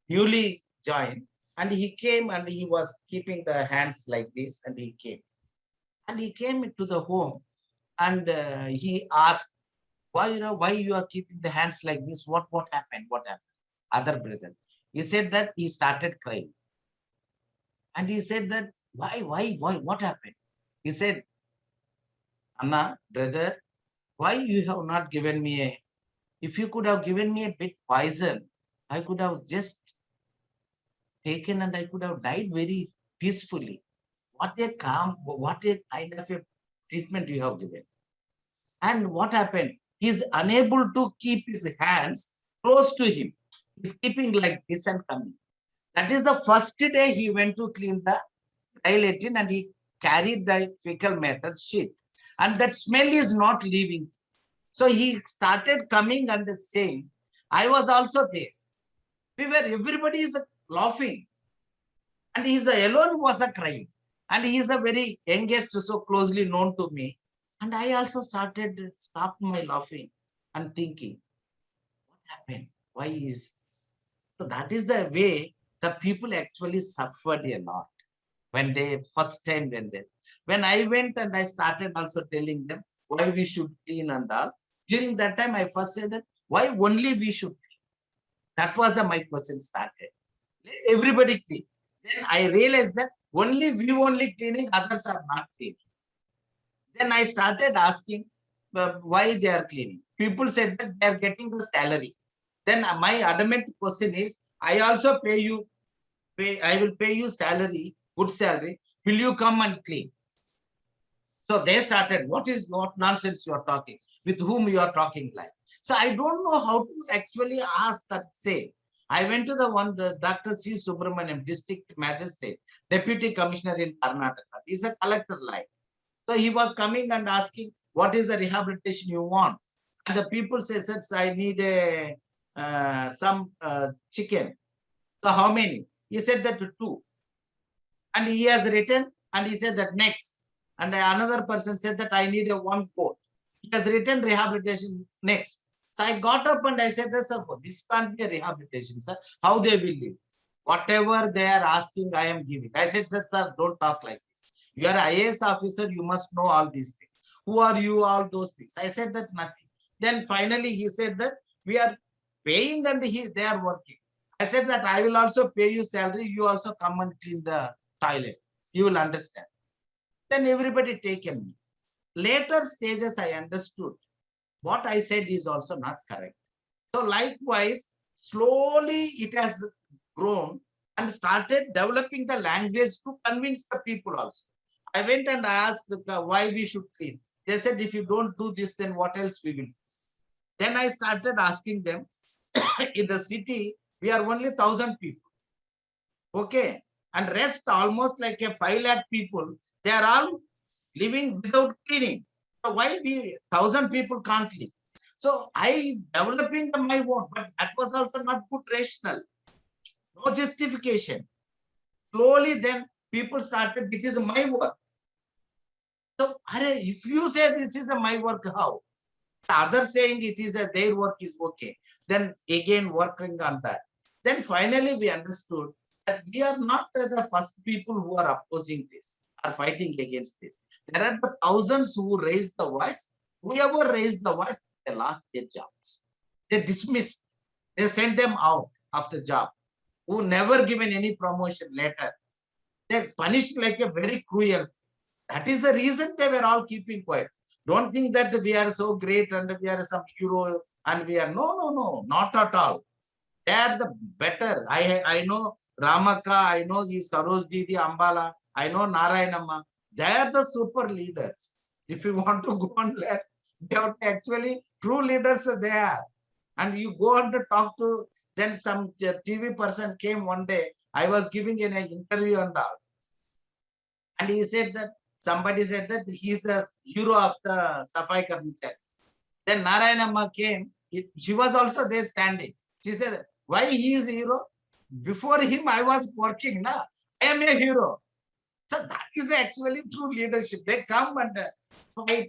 newly joined, and he came and he was keeping the hands like this, and he came. And he came into the home, and he asked, why you are keeping the hands like this? What happened? What happened? Other brother. He said that he started crying. And he said that why, what happened? He said, Anna, brother, why you have not given me a, if you could have given me a bit poison, I could have just taken and I could have died very peacefully. What a calm, what a kind of a treatment you have given. And what happened? He is unable to keep his hands close to him. He's keeping like this and coming. That is the first day he went to clean the latrine and he carried the fecal matter sheet. And that smell is not leaving. So he started coming and saying, I was also there. Everybody is laughing. And he is the alone who was crying. And he is a very youngest, so closely known to me. And I also stopped my laughing and thinking, what happened? Why is? So that is the way the people actually suffered a lot when they first time when I went and I started also telling them why we should clean and all. During that time, I first said that why only we should clean. That was my question started. Let everybody clean. Then I realized that only cleaning, others are not cleaning. Then I started asking why they are cleaning. People said that they are getting the salary. Then my adamant question is, I also pay you, I will pay you salary, good salary. Will you come and clean? So they started, what nonsense you are talking? With whom you are talking like? So I don't know how to actually ask that say. I went to the Dr. C. Subramaniam, District Magistrate, Deputy Commissioner in Karnataka. He's a collector like. So he was coming and asking, what is the rehabilitation you want? And the people said, I need some chicken. So how many? He said that 2. And he has written and he said that next. And another person said that I need a 1 quote. He has written rehabilitation next. So I got up and I said that, sir, this can't be a rehabilitation, sir. How they will live? Whatever they are asking, I am giving. I said, sir, don't talk like this. You are an IAS officer, you must know all these things. Who are you, all those things? I said that nothing. Then finally he said that we are paying and they are working. I said that I will also pay you salary. You also come and clean the toilet. You will understand. Then everybody taken me. Later stages, I understood what I said is also not correct. So likewise, slowly it has grown and started developing the language to convince the people also. I went and asked why we should clean. They said, if you don't do this, then what else we will do? Then I started asking them, in the city, we are only 1,000 people. Okay. And rest almost like a 5 lakh people, they are all living without cleaning. So why we 1,000 people can't live? So I developing my work, but that was also not good rational. No justification. Slowly then people started, it is my work. So if you say this is my work, how? The other saying it is their work is okay. Then again working on that. Then finally we understood that we are not the first people who are opposing this, are fighting against this. There are the thousands who raised the voice. Whoever raised the voice, they lost their jobs. They dismissed. They sent them out of the job. Who never given any promotion later. They punished like a very cruel. That is the reason they were all keeping quiet. Don't think that we are so great and we are some hero and we are, no, not at all. They are the better. I know Ramaka, I know Saroj Didi Ambala, I know Narayanamma. They are the super leaders. If you want to go on left, they are actually true leaders are there. And you go on to talk to, then some TV person came one day. I was giving an interview and all. And he said that, somebody said that he is the hero of the Safai Charis. Then Narayanamma came. She was also there standing. She said, why he is the hero? Before him, I was working. Na? I am a hero. So that is actually true leadership. They come and fight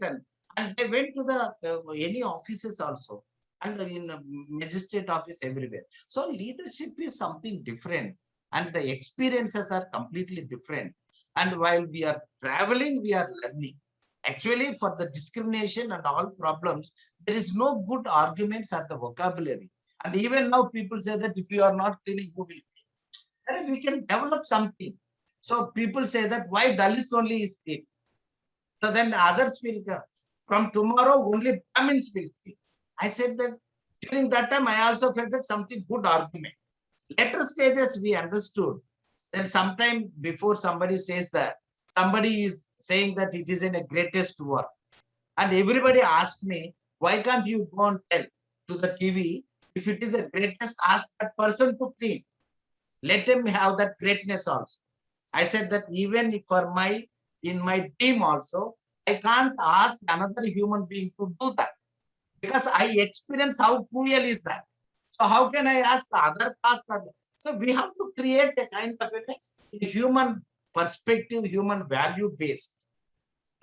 and they went to the any offices also and in magistrate office everywhere. So leadership is something different and the experiences are completely different. And while we are traveling, we are learning. Actually, for the discrimination and all problems, there is no good arguments or the vocabulary. And even now people say that if you are not cleaning, who will clean? And we can develop something. So people say that why Dalits only is clean? So then the others will come. From tomorrow, only Brahmins will clean. I said that during that time, I also felt that something good argument. Later stages, we understood. Then sometime before somebody says that, somebody is saying that it is in a greatest work. And everybody asked me, why can't you go and tell to the TV, if it is a greatest, ask that person to clean. Let him have that greatness also. I said that even for in my team also, I can't ask another human being to do that because I experience how cruel is that. So how can I ask the other caste? So we have to create a kind of a human perspective, human value based.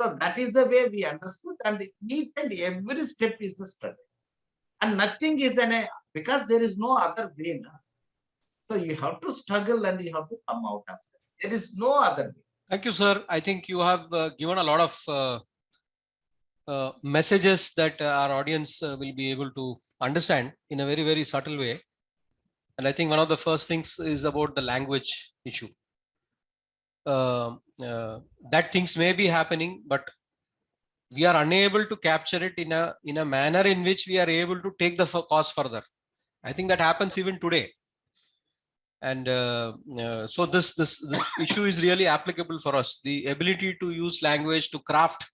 So that is the way we understood, and each and every step is the struggle. And nothing is because there is no other way now. So you have to struggle and you have to come out of it. There is no other way. Thank you, sir. I think you have given a lot of messages that our audience will be able to understand in a very, very subtle way. And I think one of the first things is about the language issue. That things may be happening, but we are unable to capture it in a manner in which we are able to take the cause further. I think that happens even today. And so this issue is really applicable for us. The ability to use language to craft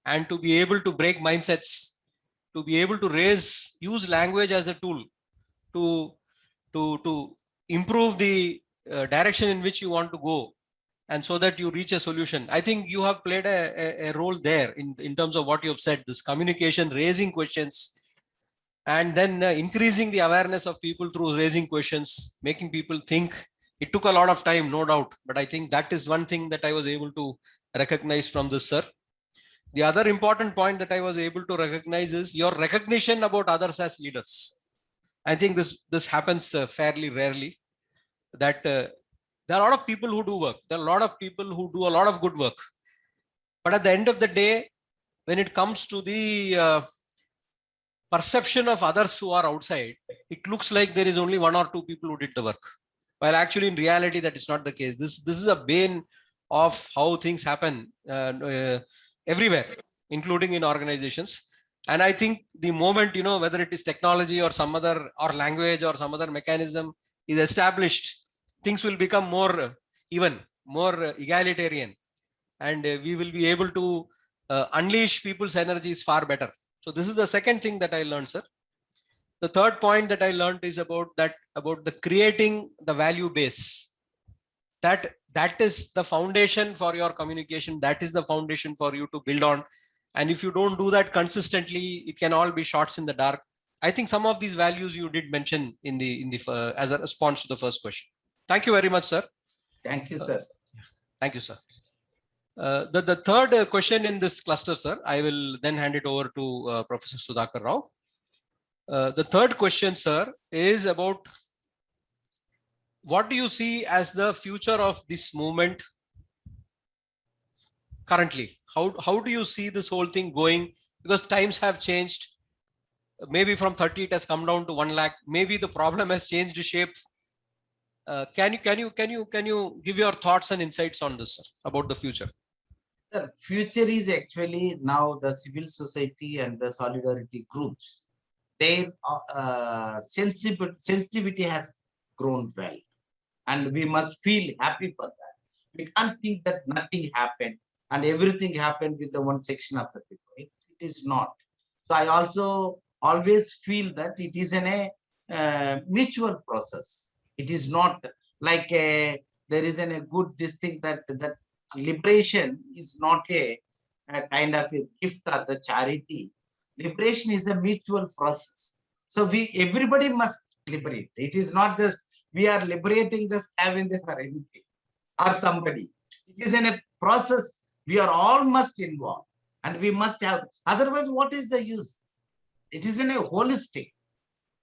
and to be able to break mindsets, to be able to use language as a tool to improve the direction in which you want to go, and so that you reach a solution. I think you have played a role there in terms of what you have said, this communication, raising questions, and then increasing the awareness of people through raising questions, making people think. It took a lot of time, no doubt, but I think that is one thing that I was able to recognize from this, sir. The other important point that I was able to recognize is your recognition about others as leaders. I think this happens fairly rarely, that there are a lot of people who do work. There are a lot of people who do a lot of good work. But at the end of the day, when it comes to the perception of others who are outside, it looks like there is only one or two people who did the work. While actually in reality, that is not the case. This is a bane of how things happen everywhere, including in organizations. And I think the moment, whether it is technology or some other, or language or some other mechanism is established, things will become more even, more egalitarian, and we will be able to unleash people's energies far better. So this is the second thing that I learned, sir. The third point that I learned is about the creating the value base. That is the foundation for your communication. That is the foundation for you to build on. And if you don't do that consistently, it can all be shots in the dark. I think some of these values you did mention in the as a response to the first question. Thank you very much, sir. Thank you, sir. Thank you, sir. The third question in this cluster, sir, I will then hand it over to Professor Sudhakar Rao. The third question, sir, is about what do you see as the future of this movement currently? How do you see this whole thing going? Because times have changed. Maybe from 30 it has come down to 1 lakh. Maybe the problem has changed shape. Can you give your thoughts and insights on this, sir, about the future? The future is actually now the civil society and the solidarity groups. Their sensitivity has grown well, and we must feel happy for that. We can't think that nothing happened and everything happened with the one section of the people. It is not. So I also always feel that it is a mutual process. It is not like there is a good this thing that liberation is not a kind of a gift or the charity. Liberation is a mutual process. So everybody must liberate. It is not just we are liberating the scavenger or anything or somebody. It is in a process. We are all must involve, and we must have. Otherwise, what is the use? It is in a holistic.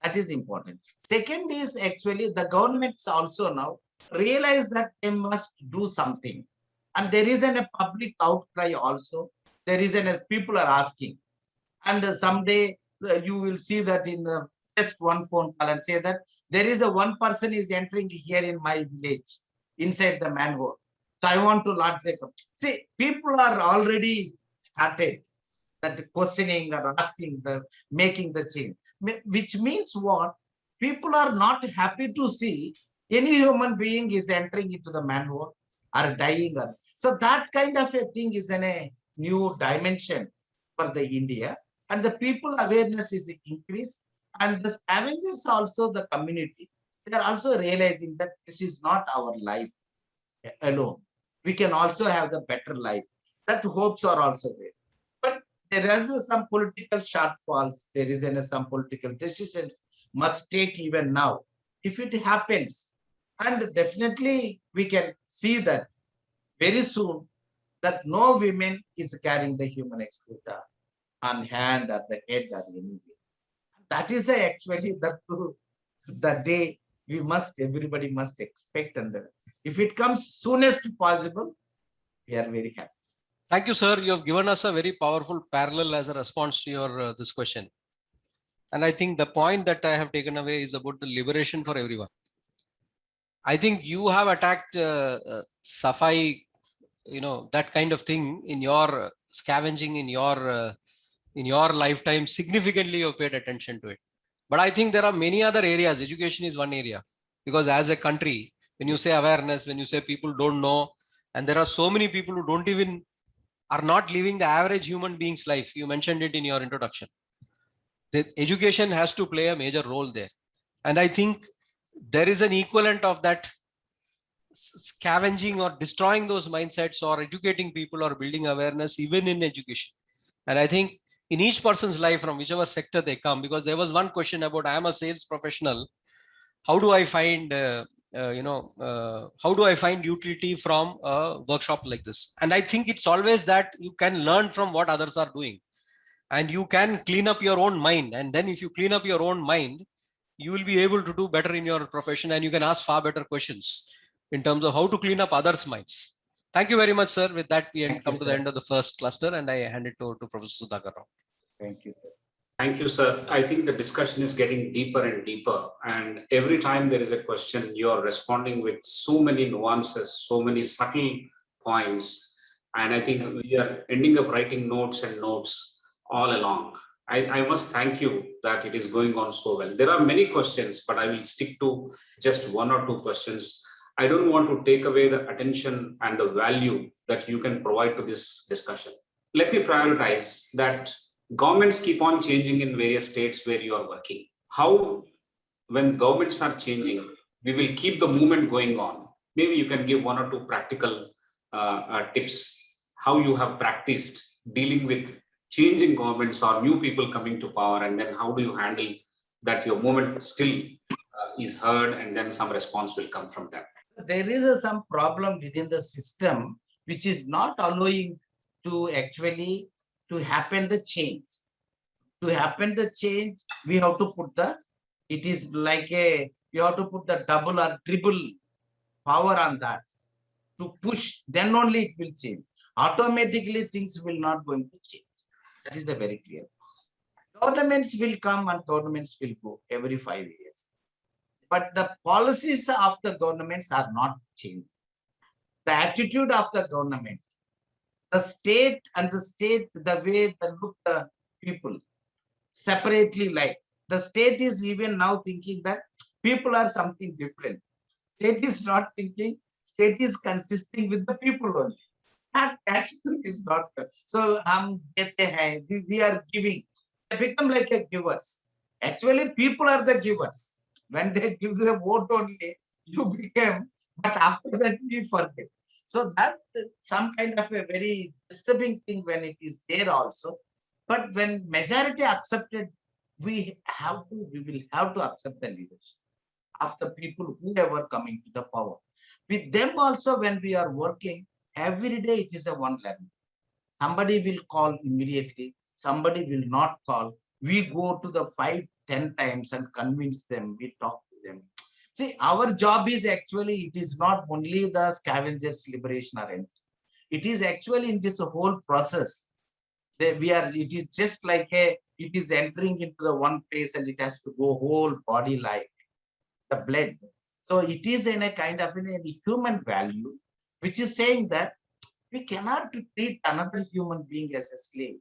That is important. Second is actually the governments also now realize that they must do something. And there is a public outcry also. There is people are asking. And someday you will see that in just one phone call and say that there is one person is entering here in my village inside the manhole. So I want to Lord Jacob. See, people are already started that questioning or asking the making the change, which means what? People are not happy to see any human being is entering into the manhole or dying. So that kind of a thing is in a new dimension for the India, and the people awareness is increased, and the scavengers also the community. They are also realizing that this is not our life alone. We can also have the better life. That hopes are also there. But there is some political shortfalls. There is some political decisions must take even now. If it happens, and definitely we can see that very soon that no women is carrying the human excreta on hand or the head or anywhere. That is actually the day we must, everybody must expect, and if it comes soonest possible, we are very happy. Thank you, sir. You have given us a very powerful parallel as a response to your this question. And I think the point that I have taken away is about the liberation for everyone. I think you have attacked Safai, that kind of thing in your scavenging in your lifetime. Significantly, you paid attention to it. But I think there are many other areas. Education is one area, because as a country, when you say awareness, when you say people don't know, and there are so many people who are not living the average human being's life. You mentioned it in your introduction. The education has to play a major role there. And I think there is an equivalent of that scavenging or destroying those mindsets, or educating people or building awareness even in education. And I think in each person's life, from whichever sector they come, because there was one question about, I am a sales professional, how do I find how do I find utility from a workshop like this? And I think it's always that you can learn from what others are doing, and you can clean up your own mind. And then if you clean up your own mind, you will be able to do better in your profession, and you can ask far better questions in terms of how to clean up others' minds. Thank you very much, sir. With that, we come to the end of the first cluster, and I hand it over to Professor Sudhakar Rao. Thank you, sir. Thank you, sir. I think the discussion is getting deeper and deeper. And every time there is a question, you are responding with so many nuances, so many subtle points. And I think we are ending up writing notes and notes all along. I must thank you that it is going on so well. There are many questions, but I will stick to just one or two questions. I don't want to take away the attention and the value that you can provide to this discussion. Let me prioritize that. Governments keep on changing in various states where you are working. How, when governments are changing, we will keep the movement going on. Maybe you can give one or two practical tips, how you have practiced dealing with changing governments or new people coming to power, and then how do you handle that your movement still is heard, and then some response will come from them. There is some problem within the system which is not allowing to actually to happen the change. To happen the change, we have to put it is like you have to put the double or triple power on that to push, then only it will change. Automatically things will not going to change. That is the very clear. Governments will come and governments will go every 5 years. But the policies of the governments are not changing. The attitude of the government, the state, the way they look the people separately, like the state is even now thinking that people are something different. State is not thinking, state is consisting with the people only. That attitude is not. So we are giving. They become like a givers. Actually, people are the givers. When they give the vote only, you become, but after that we forget. So that some kind of a very disturbing thing when it is there also. But when majority accepted, we will have to accept the leadership of the people whoever coming to the power. With them also, when we are working, every day it is a one level. Somebody will call immediately, somebody will not call. We go to the 5-10 times and convince them, we talk to them. See, our job is actually, it is not only the scavengers liberation or anything. It is actually in this whole process. It is just like it is entering into the one place and it has to go whole body like the blood. So it is in a kind of a human value. which is saying that we cannot treat another human being as a slave.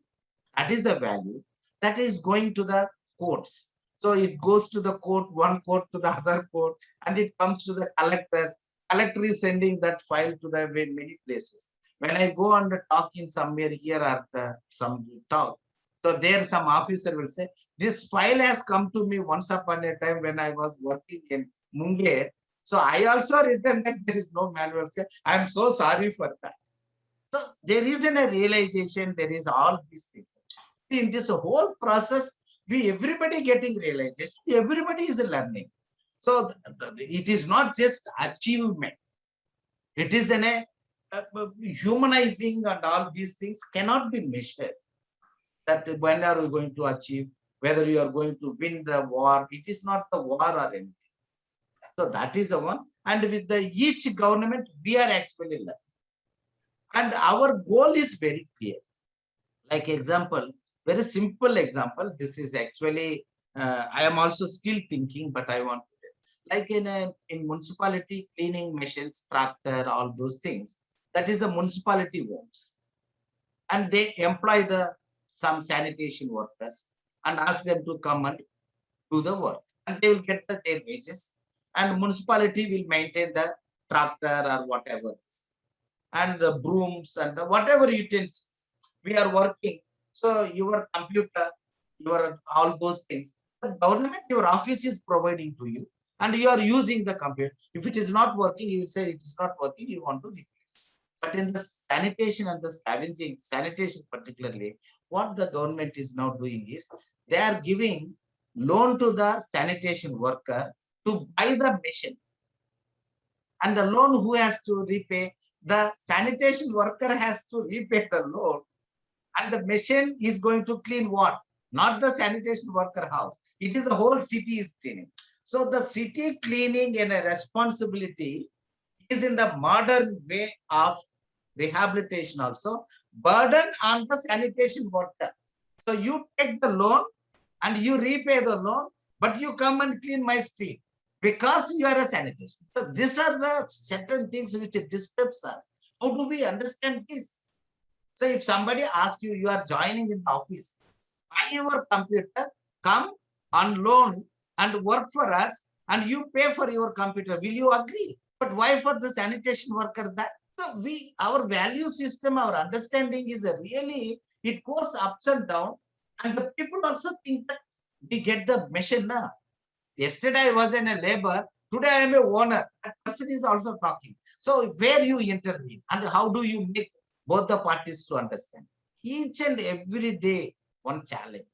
That is the value that is going to the courts. So it goes to the court, one court to the other court, and it comes to the collectors. Collector is sending that file to the many places. When I go and talk in somewhere here or some talk, so there some officer will say, this file has come to me once upon a time when I was working in Munger. So I also written that there is no manual. I am so sorry for that. So there isn't a realization, there is all these things. In this whole process, everybody getting realization, everybody is learning. So it is not just achievement. It is a humanizing, and all these things cannot be measured. That when are we going to achieve, whether you are going to win the war, it is not the war or anything. So that is the one. And with each government, we are actually learning. And our goal is very clear. Like example, very simple example. This is actually, I am also still thinking, but I want to, like in municipality, cleaning machines, tractor, all those things. That is the municipality owns. And they employ some sanitation workers and ask them to come and do the work. And they will get their wages. And municipality will maintain the tractor or whatever. And the brooms and the whatever utensils we are working. So your computer, your all those things, the government, your office is providing to you, and you are using the computer. If it is not working, you will say it is not working, you want to replace. But in the sanitation and the scavenging, sanitation particularly, what the government is now doing is they are giving loan to the sanitation worker to buy the machine. And the loan who has to repay? The sanitation worker has to repay the loan, and the machine is going to clean what? Not the sanitation worker house. It is the whole city is cleaning. So the city cleaning and a responsibility is in the modern way of rehabilitation also. Burden on the sanitation worker. So you take the loan and you repay the loan, but you come and clean my street, because you are a sanitation. So these are the certain things which disturbs us. How do we understand this? So if somebody asks you, you are joining in the office, buy your computer, come on loan and work for us, and you pay for your computer. Will you agree? But why for the sanitation worker that? So our value system, our understanding is really, it goes ups and down. And the people also think that we get the machine now. Yesterday I was in a labor, today I am a owner. That person is also talking. So where you intervene and how do you make both the parties to understand? Each and every day one challenge.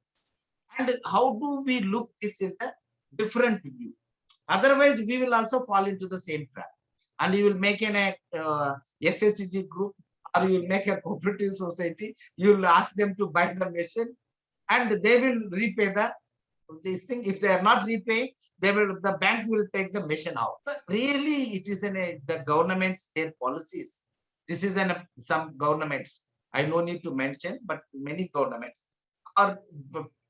And how do we look this in a different view? Otherwise, we will also fall into the same trap. And you will make an SHG group, or you will make a cooperative society. You will ask them to buy the machine, and they will repay this thing. If they are not repaying, the bank will take the machine out. But really, it is the government's, their policies. This is some governments, I no need to mention, but many governments are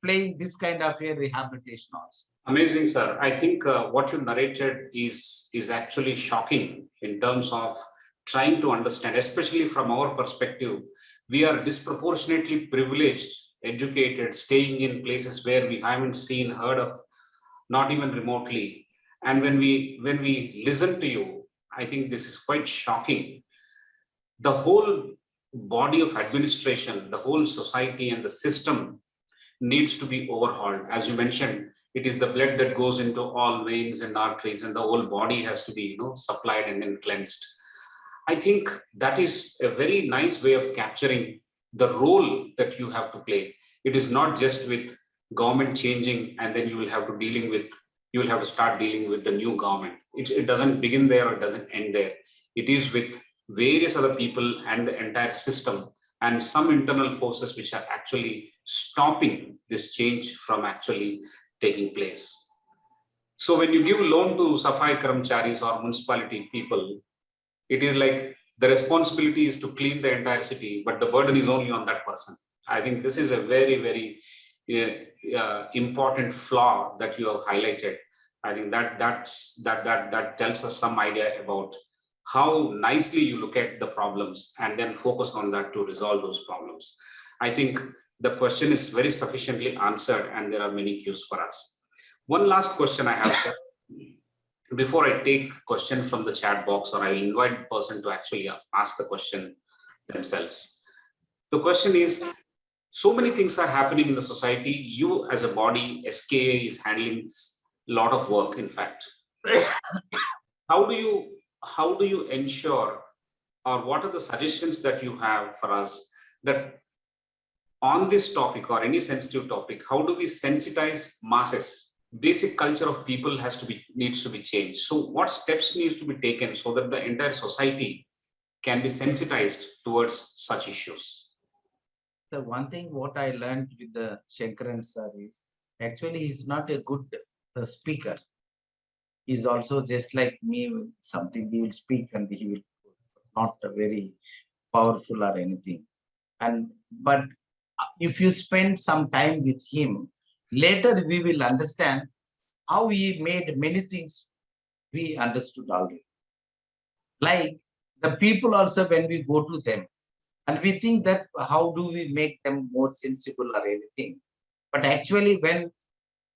playing this kind of a rehabilitation also. Amazing, sir. I think what you narrated is actually shocking in terms of trying to understand, especially from our perspective. We are disproportionately privileged, educated, staying in places where we haven't seen, heard of, not even remotely. And when we listen to you, I think this is quite shocking. The whole body of administration, the whole society and the system needs to be overhauled. As you mentioned, it is the blood that goes into all veins and arteries, and the whole body has to be, supplied and then cleansed. I think that is a very nice way of capturing the role that you have to play. It is not just with government changing and then you will have to start dealing with the new government. It doesn't begin there or it doesn't end there. It is with various other people and the entire system and some internal forces which are actually stopping this change from actually taking place. So when you give loan to Safai Charis or municipality people, it is like the responsibility is to clean the entire city, but the burden is only on that person. I think this is a very, very important flaw that you have highlighted. I think that tells us some idea about how nicely you look at the problems and then focus on that to resolve those problems. I think the question is very sufficiently answered and there are many cues for us. One last question I have, sir. Before I take question from the chat box, or I invite the person to actually ask the question themselves. The question is, so many things are happening in the society. You as a body, SKA is handling a lot of work, in fact. How do you ensure, or what are the suggestions that you have for us that on this topic or any sensitive topic, how do we sensitize masses? Basic culture of people needs to be changed. So what steps needs to be taken so that the entire society can be sensitized towards such issues? The one thing what I learned with the Shankaran sir is actually he's not a good speaker. He's also just like me, something he will speak and he will not very powerful or anything. But if you spend some time with him, later we will understand how he made many things we understood already. Like the people also, when we go to them and we think that how do we make them more sensible or anything. But actually when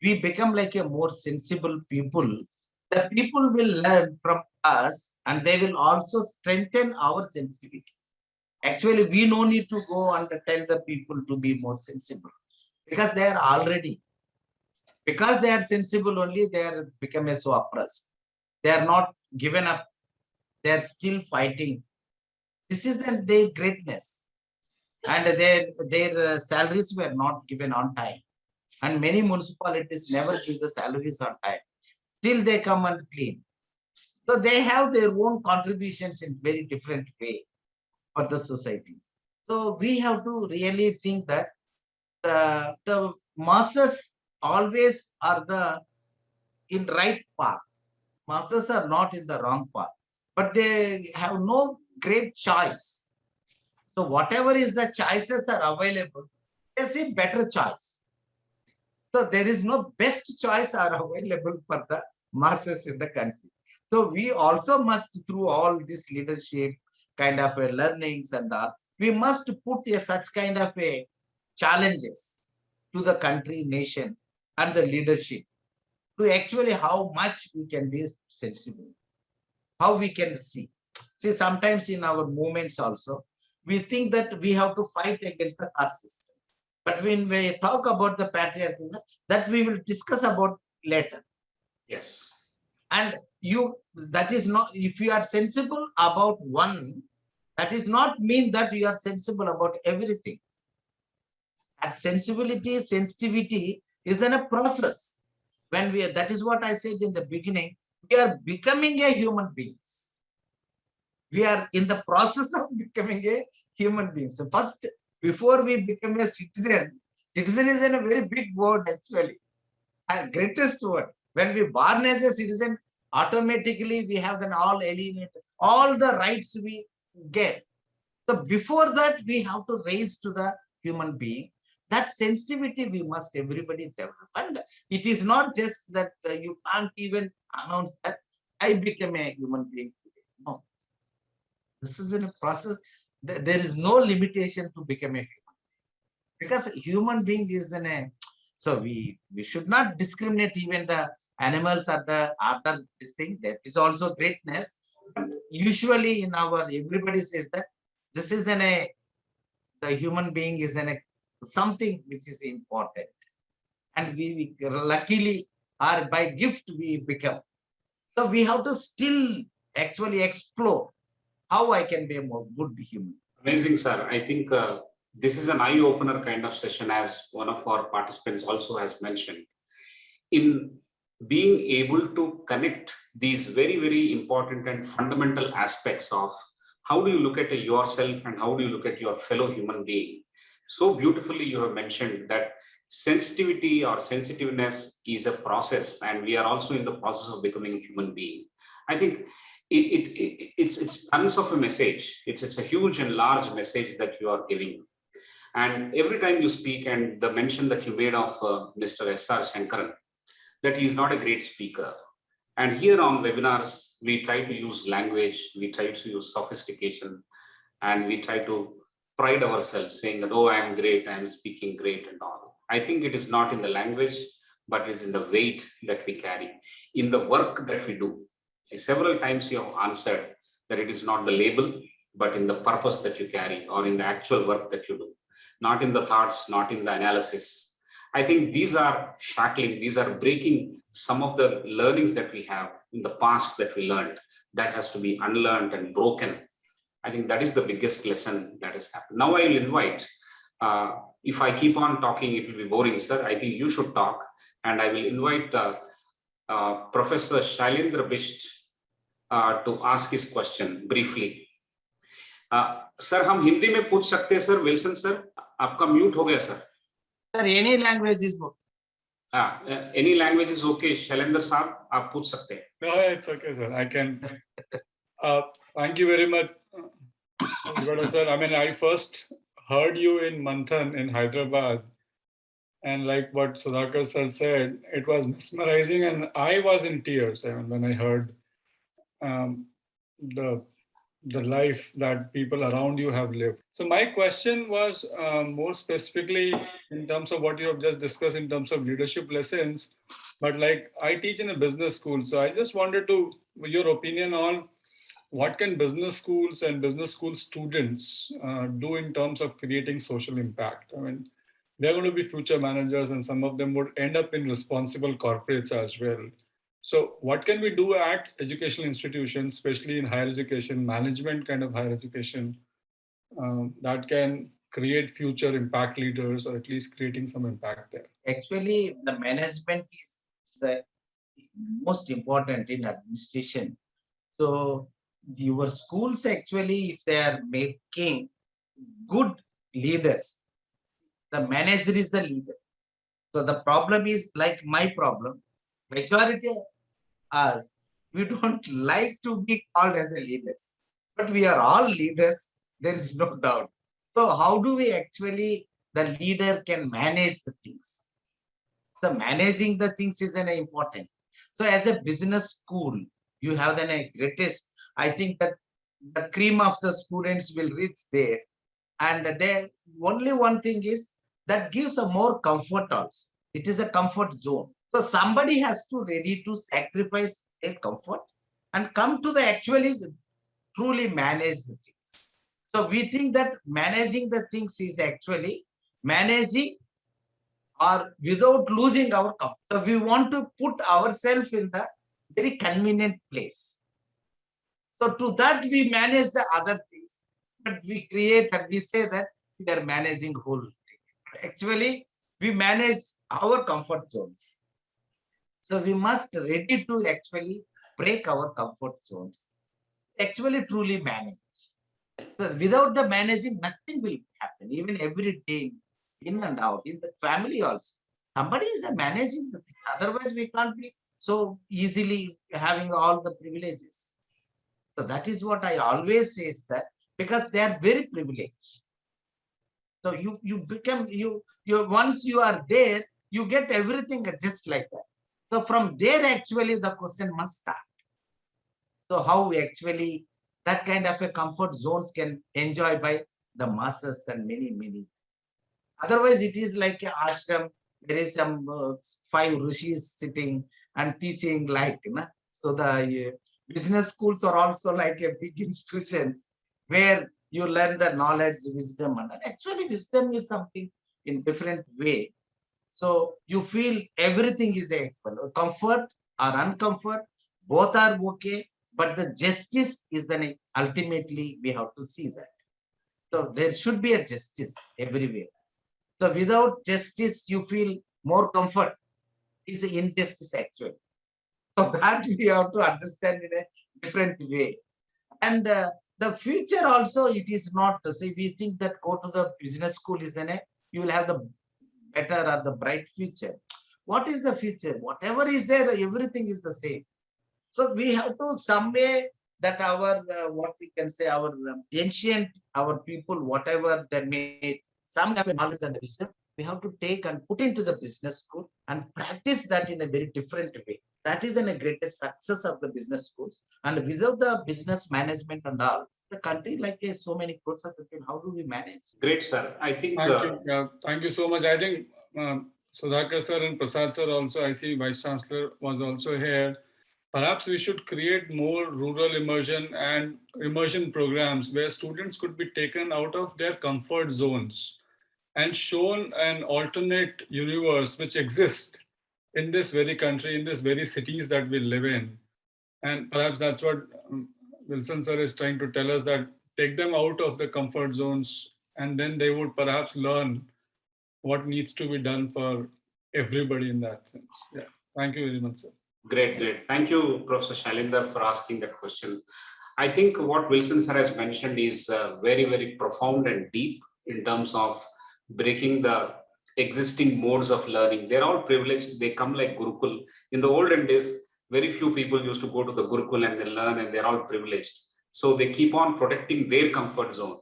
we become like a more sensible people, the people will learn from us and they will also strengthen our sensitivity. Actually, we no need to go and tell the people to be more sensible because they are already, because they are sensible only, they are become so oppressed. They are not given up. They are still fighting. This is their greatness. And their salaries were not given on time. And many municipalities never give the salaries on time. Still they come and clean. So they have their own contributions in very different way for the society. So we have to really think that the masses always are in right path. Masses are not in the wrong path, but they have no great choice. So whatever is the choices are available, they see better choice. So there is no best choice are available for the masses in the country. So we also must, through all this leadership kind of learnings and all, we must put such kind of challenges to the country, nation, and the leadership to actually how much we can be sensible, how we can see. See, sometimes in our movements also, we think that we have to fight against the caste system. But when we talk about the patriarchy, that we will discuss about later. Yes. And that is not, if you are sensible about one, that is not mean that you are sensible about everything. And sensitivity is then a process. When that is what I said in the beginning, we are becoming a human beings. We are in the process of becoming a human being. So first, before we become a citizen is in a very big word actually, and greatest word. When we born as a citizen, automatically we have then all alienated, all the rights we get. So before that, we have to raise to the human being. That sensitivity we must everybody develop. And it is not just that you can't even announce that I became a human being today. No. This is in a process. There is no limitation to become a human being. Because a human being is in a, so we should not discriminate even the animals after this thing. There is also greatness. But usually in everybody says that this is the human being is something which is important. And we luckily or by gift we become. So we have to still actually explore how I can be a more good human. Amazing, sir. I think this is an eye-opener kind of session, as one of our participants also has mentioned. In being able to connect these very, very important and fundamental aspects of how do you look at yourself and how do you look at your fellow human being. So beautifully you have mentioned that sensitivity or sensitiveness is a process, and we are also in the process of becoming a human being. I think it's tons of a message. It's a huge and large message that you are giving. And every time you speak, and the mention that you made of Mr. S.R. Shankaran, that he is not a great speaker. And here on webinars, we try to use language, we try to use sophistication, and we try to pride ourselves saying that, oh, I am great, I am speaking great and all. I think it is not in the language, but it is in the weight that we carry, in the work that we do. Several times you have answered that it is not the label, but in the purpose that you carry or in the actual work that you do, not in the thoughts, not in the analysis. I think these are shackling, these are breaking some of the learnings that we have in the past that we learned that has to be unlearned and broken. I think that is the biggest lesson that has happened. Now I will invite, if I keep on talking, it will be boring, sir. I think you should talk. And I will invite Professor Shailendra Bisht to ask his question briefly. Sir हम हिंदी में पूछ सकते हैं sir Wilson sir आपका mute हो गया sir Sir, any language is okay. Any language is okay. Shailendra साहब आप पूछ सकते हैं. No, it's okay, sir. I can. Thank you very much, Bezvada sir. I mean, I first heard you in Manthan in Hyderabad, and like what Sudhakar sir said, it was mesmerizing, and I was in tears when I heard the life that people around you have lived. So my question was more specifically in terms of what you have just discussed in terms of leadership lessons, but like I teach in a business school. So I just wanted to, your opinion on what can business schools and business school students do in terms of creating social impact? I mean, they're going to be future managers and some of them would end up in responsible corporates as well. So what can we do at educational institutions, especially in higher education, management kind of higher education, that can create future impact leaders or at least creating some impact there? Actually, the management is the most important in administration. So your schools actually, if they are making good leaders, the manager is the leader. So the problem is like my problem. Majority of us, we don't like to be called as a leaders, but we are all leaders. There is no doubt. So how do we actually, the leader can manage the things? The managing the things is an important. So as a business school, you have the greatest, I think that the cream of the students will reach there. And there only one thing is that gives a more comfort also. It is a comfort zone. So somebody has to ready to sacrifice their comfort and come to the actually truly manage the things. So we think that managing the things is actually managing or without losing our comfort. So we want to put ourselves in the very convenient place. So to that we manage the other things, but we create and we say that we are managing whole thing. Actually, we manage our comfort zones. So we must ready to actually break our comfort zones. Actually, truly manage. So without the managing, nothing will happen. Even every day, in and out, in the family also. Somebody is managing the thing. Otherwise, we can't be so easily having all the privileges. So that is what I always say is that because they are very privileged. So you become, once you are there, you get everything just like that. So from there, actually, the question must start. So how actually that kind of a comfort zones can enjoy by the masses and many, many. Otherwise, it is like an ashram. There is some 5 rishis sitting and teaching like, so the business schools are also like a big institutions where you learn the knowledge, wisdom, and actually wisdom is something in different way. So you feel everything is equal, comfort or uncomfort, both are okay, but the justice is then ultimately we have to see that. So there should be a justice everywhere. So without justice, you feel more comfort. Is injustice actually. So that we have to understand in a different way. And the future also, it is not, say we think that go to the business school is then you will have the better or the bright future. What is the future? Whatever is there, everything is the same. So we have to some way that our, what we can say, our ancient, our people, whatever they made, some kind of knowledge and wisdom, we have to take and put into the business school and practice that in a very different way. That is a greatest success of the business schools. And without the business management and all, the country like so many crores of people, how do we manage? Great, sir. I think. Thank you. Thank you so much. I think Sudhakar sir and Prasad sir also, I see Vice Chancellor was also here. Perhaps we should create more rural immersion and immersion programs where students could be taken out of their comfort zones and shown an alternate universe which exists in this very country, in this very cities that we live in. And perhaps that's what Wilson sir is trying to tell us, that take them out of the comfort zones and then they would perhaps learn what needs to be done for everybody in that sense. Yeah. Thank you very much, sir. Great. Thank you, Professor Shailendra, for asking that question. I think what Wilson sir has mentioned is very, very profound and deep in terms of breaking the existing modes of learning. They're all privileged. They come like Gurukul. In the olden days, very few people used to go to the Gurukul and they learn, and they're all privileged. So they keep on protecting their comfort zone.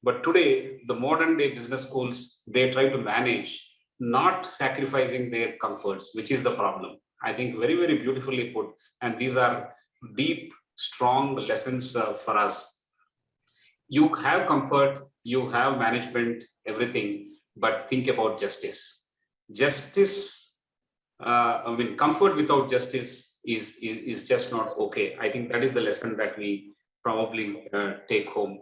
But today, the modern day business schools, they try to manage, not sacrificing their comforts, which is the problem. I think very, very beautifully put. And these are deep, strong lessons for us. You have comfort, you have management, everything, but think about justice. Justice, comfort without justice is just not okay. I think that is the lesson that we probably take home.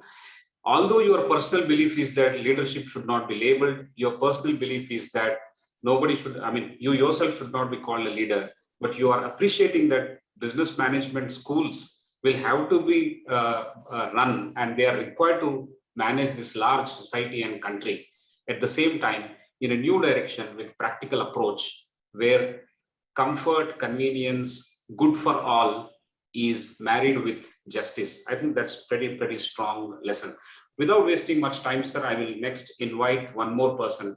Although your personal belief is that leadership should not be labeled, your personal belief is that nobody should, you yourself should not be called a leader, but you are appreciating that business management schools will have to be run, and they are required to manage this large society and country. At the same time, in a new direction with practical approach, where comfort, convenience, good for all is married with justice. I think that's pretty strong lesson. Without wasting much time, sir, I will next invite one more person.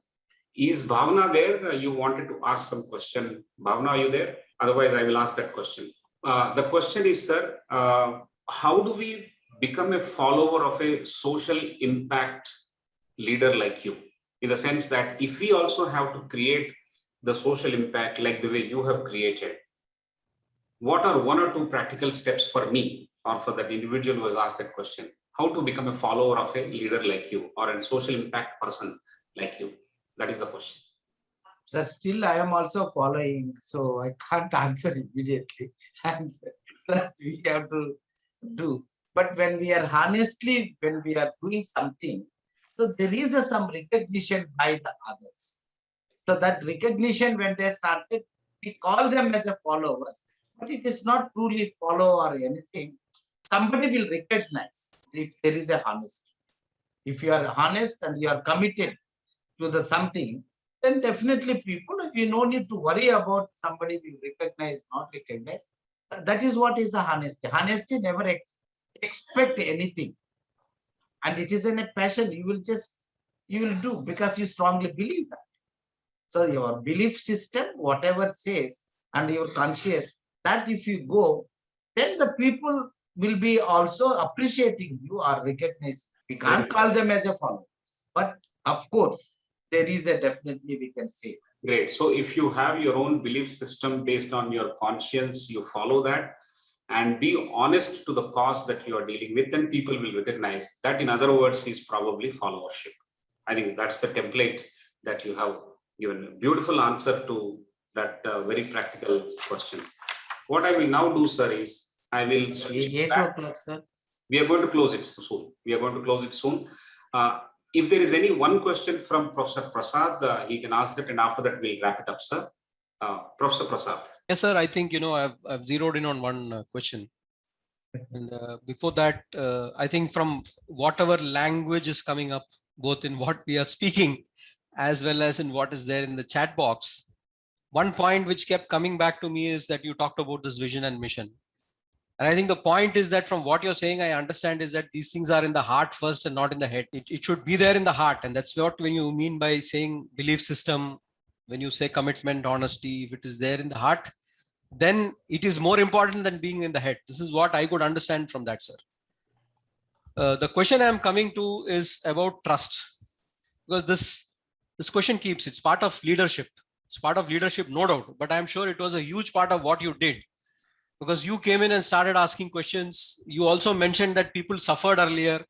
Is Bhavna there? You wanted to ask some question. Bhavna, are you there? Otherwise, I will ask that question. The question is, sir, how do we become a follower of a social impact leader like you? In the sense that if we also have to create the social impact like the way you have created, what are one or two practical steps for me or for that individual who has asked that question? How to become a follower of a leader like you or a social impact person like you? That is the question. So still I am also following, so I can't answer immediately. And that we have to do. But when we are honestly, when we are doing something, so there is some recognition by the others. So that recognition, when they started, we call them as a followers, but it is not truly follow or anything. Somebody will recognize if there is a honesty. If you are honest and you are committed to the something, then definitely people, you no need to worry about somebody will recognize, not recognize. That is what is the honesty. Honesty never expect anything. And it is in a passion, you will do because you strongly believe that. So your belief system, whatever says, and your conscious, that if you go, then the people will be also appreciating you or recognize. We can't call them as a followers, but of course, there is a definitely we can say. Great. So if you have your own belief system based on your conscience, you follow that and be honest to the cause that you are dealing with, then people will recognize that. In other words, is probably followership. I think that's the template that you have given. A beautiful answer to that very practical question. What I will now do, sir, is I will switch back. Sir. We are going to close it soon. If there is any one question from Professor Prasad, he can ask that, and after that we'll wrap it up, sir. Professor Prasad. Yes, sir. I think, I've zeroed in on one question. And before that, I think from whatever language is coming up, both in what we are speaking, as well as in what is there in the chat box, one point which kept coming back to me is that you talked about this vision and mission. And I think the point is that from what you're saying, I understand is that these things are in the heart first and not in the head. It should be there in the heart. And that's what when you mean by saying belief system, when you say commitment, honesty, if it is there in the heart, then it is more important than being in the head. This is what I could understand from that, sir. The question I'm coming to is about trust, because this question it's part of leadership. It's part of leadership, no doubt. But I'm sure it was a huge part of what you did, because you came in and started asking questions. You also mentioned that people suffered earlier.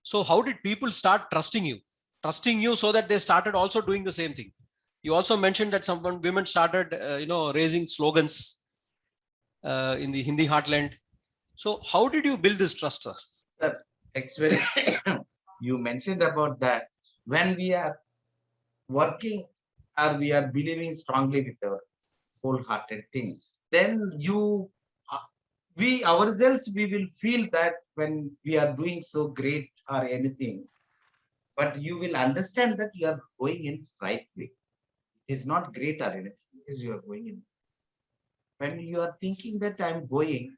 So how did people start trusting you? Trusting you so that they started also doing the same thing. You also mentioned that some women started, raising slogans in the Hindi heartland. So how did you build this trust, sir? Sir, actually, you mentioned about that when we are working or we are believing strongly with our wholehearted things, then we ourselves, we will feel that when we are doing so great or anything, but you will understand that you are going in right way. It is not great or anything, because you are going in. When you are thinking that I'm going,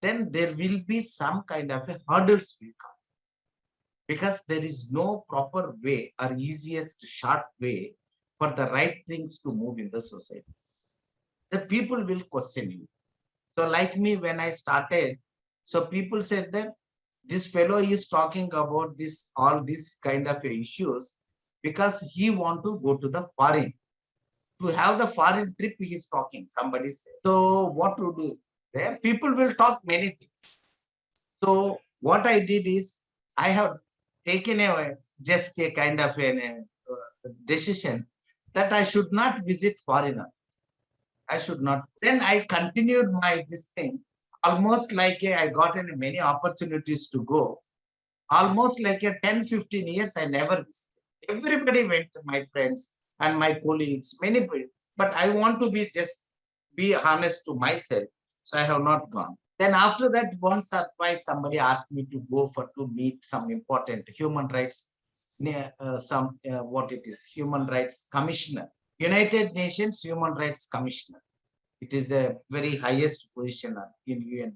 then there will be some kind of a hurdles will come, because there is no proper way or easiest short way for the right things to move in the society. The people will question you. So like me, when I started, so people said that this fellow is talking about this, all these kind of issues, because he want to go to the foreign. To have the foreign trip, he is talking, somebody said. So what to do? There people will talk many things. So what I did is, I have taken just a kind of a decision that I should not visit foreigner. I should not. Then I continued my this thing, almost like I got many opportunities to go. Almost like 10-15 years, I never visited. Everybody went, my friends and my colleagues, many people. But I want to be honest to myself. So I have not gone. Then after that, once or twice, somebody asked me to go to meet some important human rights, what it is, human rights commissioner, United Nations Human Rights Commissioner. It is a very highest position in UN.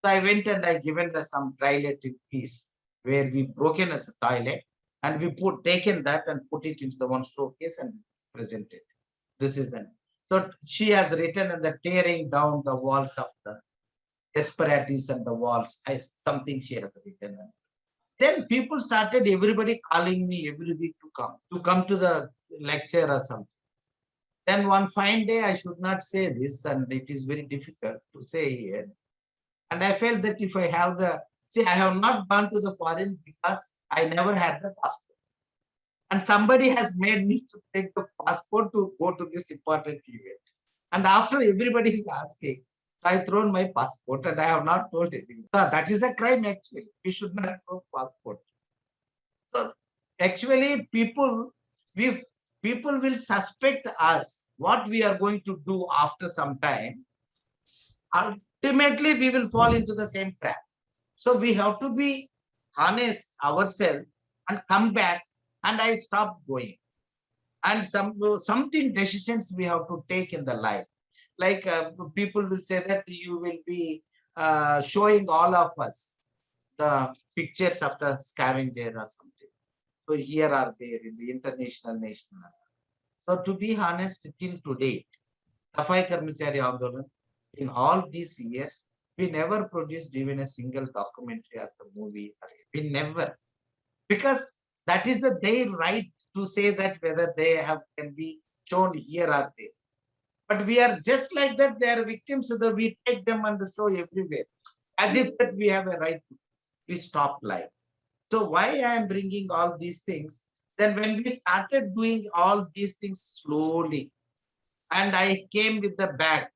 So I went and I given some toilet piece where we broken as a toilet, and we taken that and put it into the one showcase and presented. This is the. So she has written and the tearing down the walls of the disparities and the walls. Something she has written. Then people started, everybody calling me every week to come to the lecture or something. Then one fine day, I should not say this, and it is very difficult to say here. And I felt that if I have I have not gone to the foreign because I never had the passport. And somebody has made me to take the passport to go to this important event. And after everybody is asking, I thrown my passport and I have not told anyone. So that is a crime actually. We should not throw passport. So actually people will suspect us what we are going to do after some time. Ultimately, we will fall into the same trap. So we have to be honest ourselves and come back, and I stopped going. And something decisions we have to take in the life. Like people will say that you will be showing all of us the pictures of the scavenger or something. So here are there in the international, national. So to be honest, till today, Safai Karmachari Andolan, in all these years, we never produced even a single documentary or the movie. We never. Because that is their right to say that whether they can be shown here or there. But we are just like that, they are victims, so that we take them and show everywhere. As if that we have a right to. We stop lying. So why I am bringing all these things? Then when we started doing all these things slowly, and I came with the bag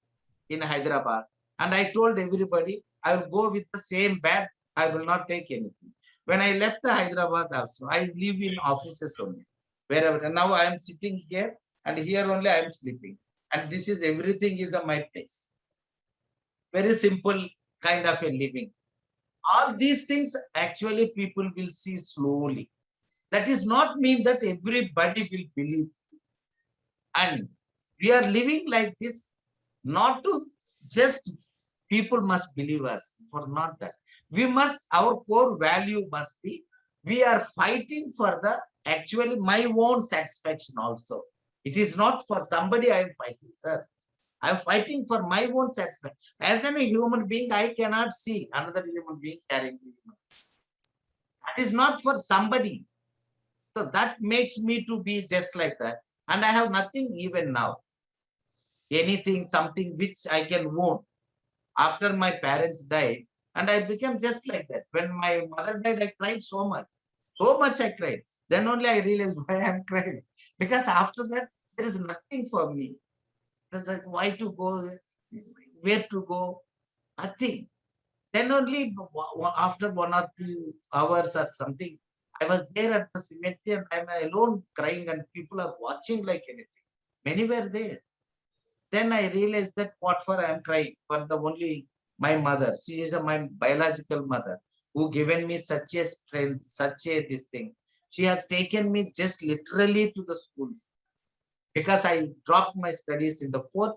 in Hyderabad, and I told everybody, I will go with the same bag, I will not take anything. When I left the Hyderabad also, I live in offices only, wherever. And now I am sitting here, and here only I am sleeping. And this is everything is on my place. Very simple kind of a living. All these things actually people will see slowly. That does not mean that everybody will believe. And we are living like this, not to just people must believe us, for not that. We must, our core value must be, we are fighting for the actually my own satisfaction also. It is not for somebody I am fighting, sir. I am fighting for my own satisfaction. As a human being, I cannot see another human being carrying the human. That is not for somebody. So that makes me to be just like that. And I have nothing even now. Anything, something which I can own. After my parents died, and I became just like that. When my mother died, I cried so much. So much I cried. Then only I realized why I'm crying. Because after that, there is nothing for me. There's like why to go, where to go, nothing. Then only after 1 or 2 hours or something, I was there at the cemetery and I'm alone crying and people are watching like anything. Many were there. Then I realized that what for I am crying for the only my mother. She is my biological mother who given me such a strength, such a this thing. She has taken me just literally to the schools because I dropped my studies in the fourth,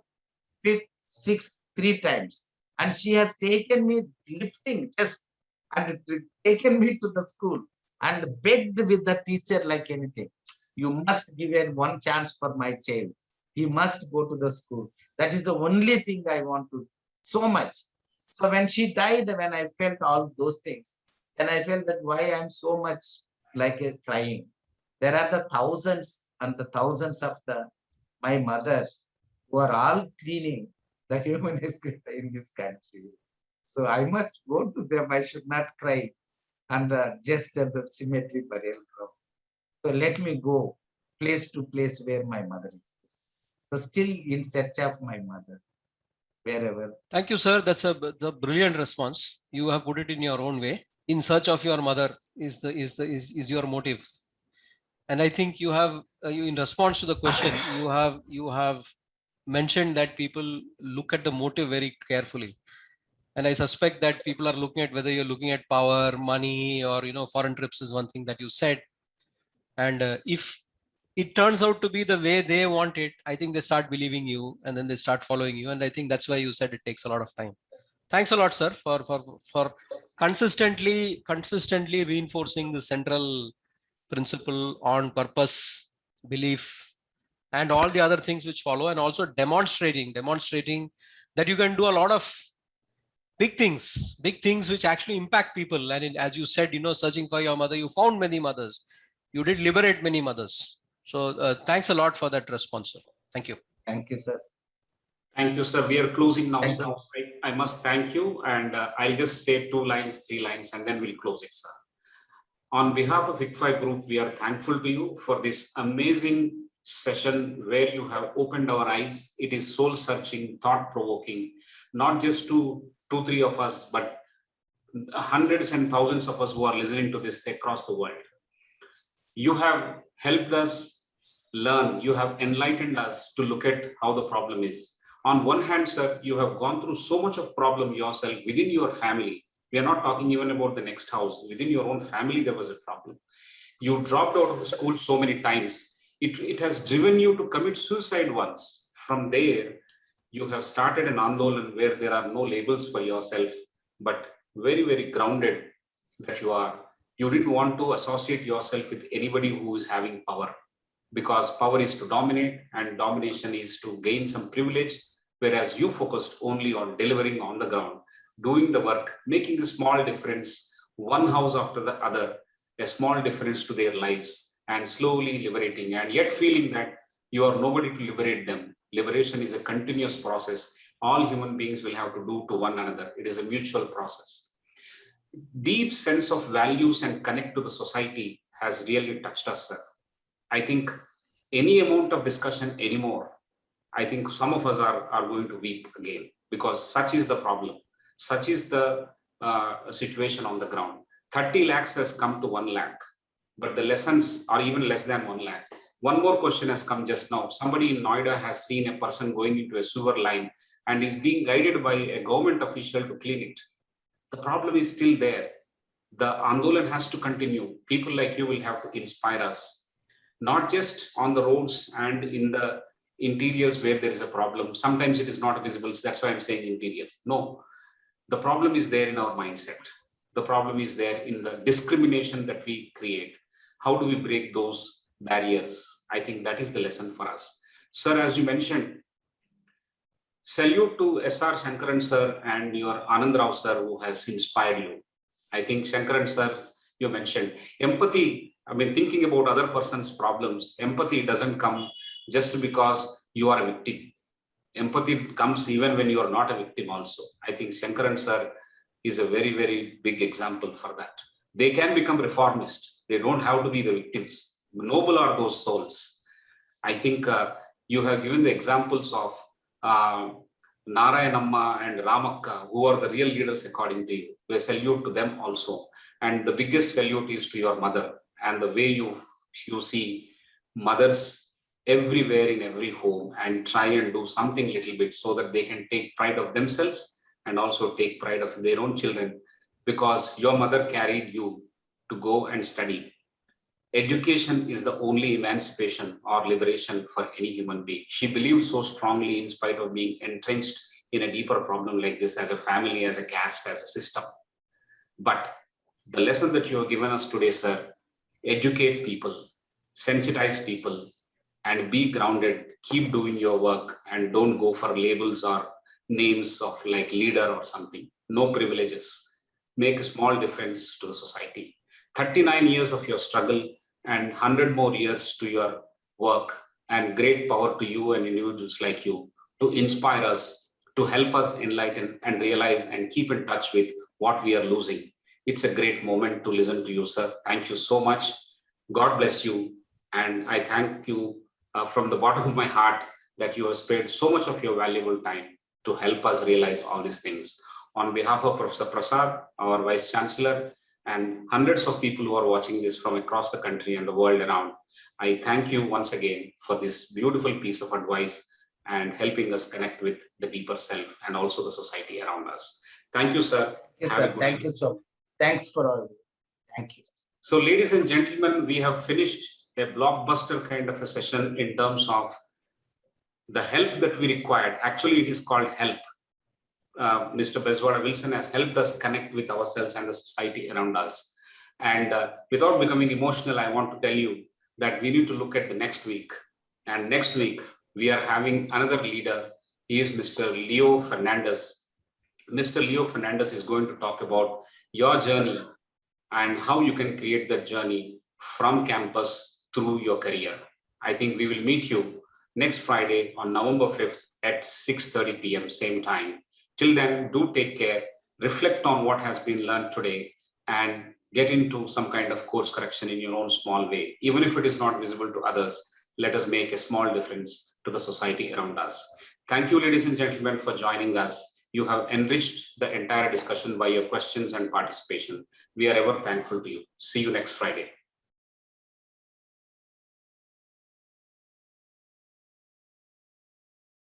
fifth, sixth, 3 times. And she has taken me lifting just and taken me to the school and begged with the teacher like anything. You must give it one chance for my child. He must go to the school. That is the only thing I want to so much. So when she died, when I felt all those things, then I felt that why I'm so much like a crying. There are the thousands and the thousands of my mothers who are all cleaning the human history in this country. So I must go to them. I should not cry on the just at the cemetery burial ground. So let me go place to place where my mother is. So still in search of my mother, wherever. Thank you, sir. That's the brilliant response. You have put it in your own way. In search of your mother is your motive. And I think you have, in response to the question, you have mentioned that people look at the motive very carefully. And I suspect that people are looking at whether you're looking at power, money, or foreign trips is one thing that you said. And if it turns out to be the way they want it, I think they start believing you and then they start following you. And I think that's why you said it takes a lot of time. Thanks a lot, sir, for consistently reinforcing the central principle on purpose, belief, and all the other things which follow, and also demonstrating that you can do a lot of big things which actually impact people. And as you said, searching for your mother, you found many mothers, you did liberate many mothers. So thanks a lot for that response, sir. Thank you. Thank you, sir. Thank you, sir. We are closing now, Thank sir. you. I must thank you, and I'll just say 2 lines, 3 lines, and then we'll close it, sir. On behalf of ICFAI Group, we are thankful to you for this amazing session where you have opened our eyes. It is soul-searching, thought-provoking, not just to 2-3 of us, but hundreds and thousands of us who are listening to this across the world. You have helped us learn, you have enlightened us to look at how the problem is. On one hand, sir, you have gone through so much of problem yourself within your family. We are not talking even about the next house. Within your own family, there was a problem. You dropped out of school so many times. It has driven you to commit suicide once. From there, you have started an Andolan where there are no labels for yourself, but very, very grounded that you are. You didn't want to associate yourself with anybody who is having power, because power is to dominate and domination is to gain some privilege, whereas you focused only on delivering on the ground, doing the work, making a small difference, one house after the other, a small difference to their lives, and slowly liberating, and yet feeling that you are nobody to liberate them. Liberation is a continuous process. All human beings will have to do to one another. It is a mutual process. Deep sense of values and connect to the society has really touched us, sir. I think any amount of discussion anymore, I think some of us are going to weep again, because such is the problem. Such is the situation on the ground. 30 lakhs has come to 1 lakh, but the lessons are even less than 1 lakh. One more question has come just now. Somebody in Noida has seen a person going into a sewer line and is being guided by a government official to clean it. The problem is still there. The Andolan has to continue. People like you will have to inspire us, not just on the roads and in the interiors where there is a problem. Sometimes it is not visible. So that's why I'm saying interiors. No, the problem is there in our mindset. The problem is there in the discrimination that we create. How do we break those barriers? I think that is the lesson for us. Sir, as you mentioned, salute to S.R. Shankaran sir and your Anand Rao sir who has inspired you. I think Shankaran sir, you mentioned empathy. I mean, thinking about other person's problems, empathy doesn't come just because you are a victim. Empathy comes even when you are not a victim also. I think Shankaran sir is a very, very big example for that. They can become reformists. They don't have to be the victims. Noble are those souls. I think you have given the examples of Narayanamma and Ramakka, who are the real leaders according to you. We salute to them also. And the biggest salute is to your mother, and the way you see mothers everywhere in every home and try and do something little bit so that they can take pride of themselves and also take pride of their own children, because your mother carried you to go and study. Education is the only emancipation or liberation for any human being. She believed so strongly in spite of being entrenched in a deeper problem like this as a family, as a caste, as a system. But the lesson that you have given us today, sir, educate people, sensitize people, and be grounded, keep doing your work, and don't go for labels or names of like leader or something. No privileges. Make a small difference to the society. 39 years of your struggle and 100 more years to your work, and great power to you and individuals like you to inspire us, to help us enlighten and realize and keep in touch with what we are losing. It's a great moment to listen to you, sir. Thank you so much. God bless you. And I thank you from the bottom of my heart that you have spared so much of your valuable time to help us realize all these things. On behalf of Professor Prasad, our Vice Chancellor, and hundreds of people who are watching this from across the country and the world around, I thank you once again for this beautiful piece of advice and helping us connect with the deeper self and also the society around us. Thank you, sir. Yes, sir. Thank you so much. Thanks for all. Thank you. So, ladies and gentlemen, we have finished a blockbuster kind of a session in terms of the help that we required. Actually, it is called help. Mr. Bezvada Wilson has helped us connect with ourselves and the society around us. And without becoming emotional, I want to tell you that we need to look at the next week. And next week, we are having another leader. He is Mr. Leo Fernandez. Mr. Leo Fernandez is going to talk about your journey and how you can create that journey from campus through your career. I think we will meet you next Friday on November 5th at 6:30 p.m. same time. Till then, do take care, reflect on what has been learned today, and get into some kind of course correction in your own small way. Even if it is not visible to others, let us make a small difference to the society around us. Thank you, ladies and gentlemen, for joining us. You have enriched the entire discussion by your questions and participation. We are ever thankful to you. See you next Friday.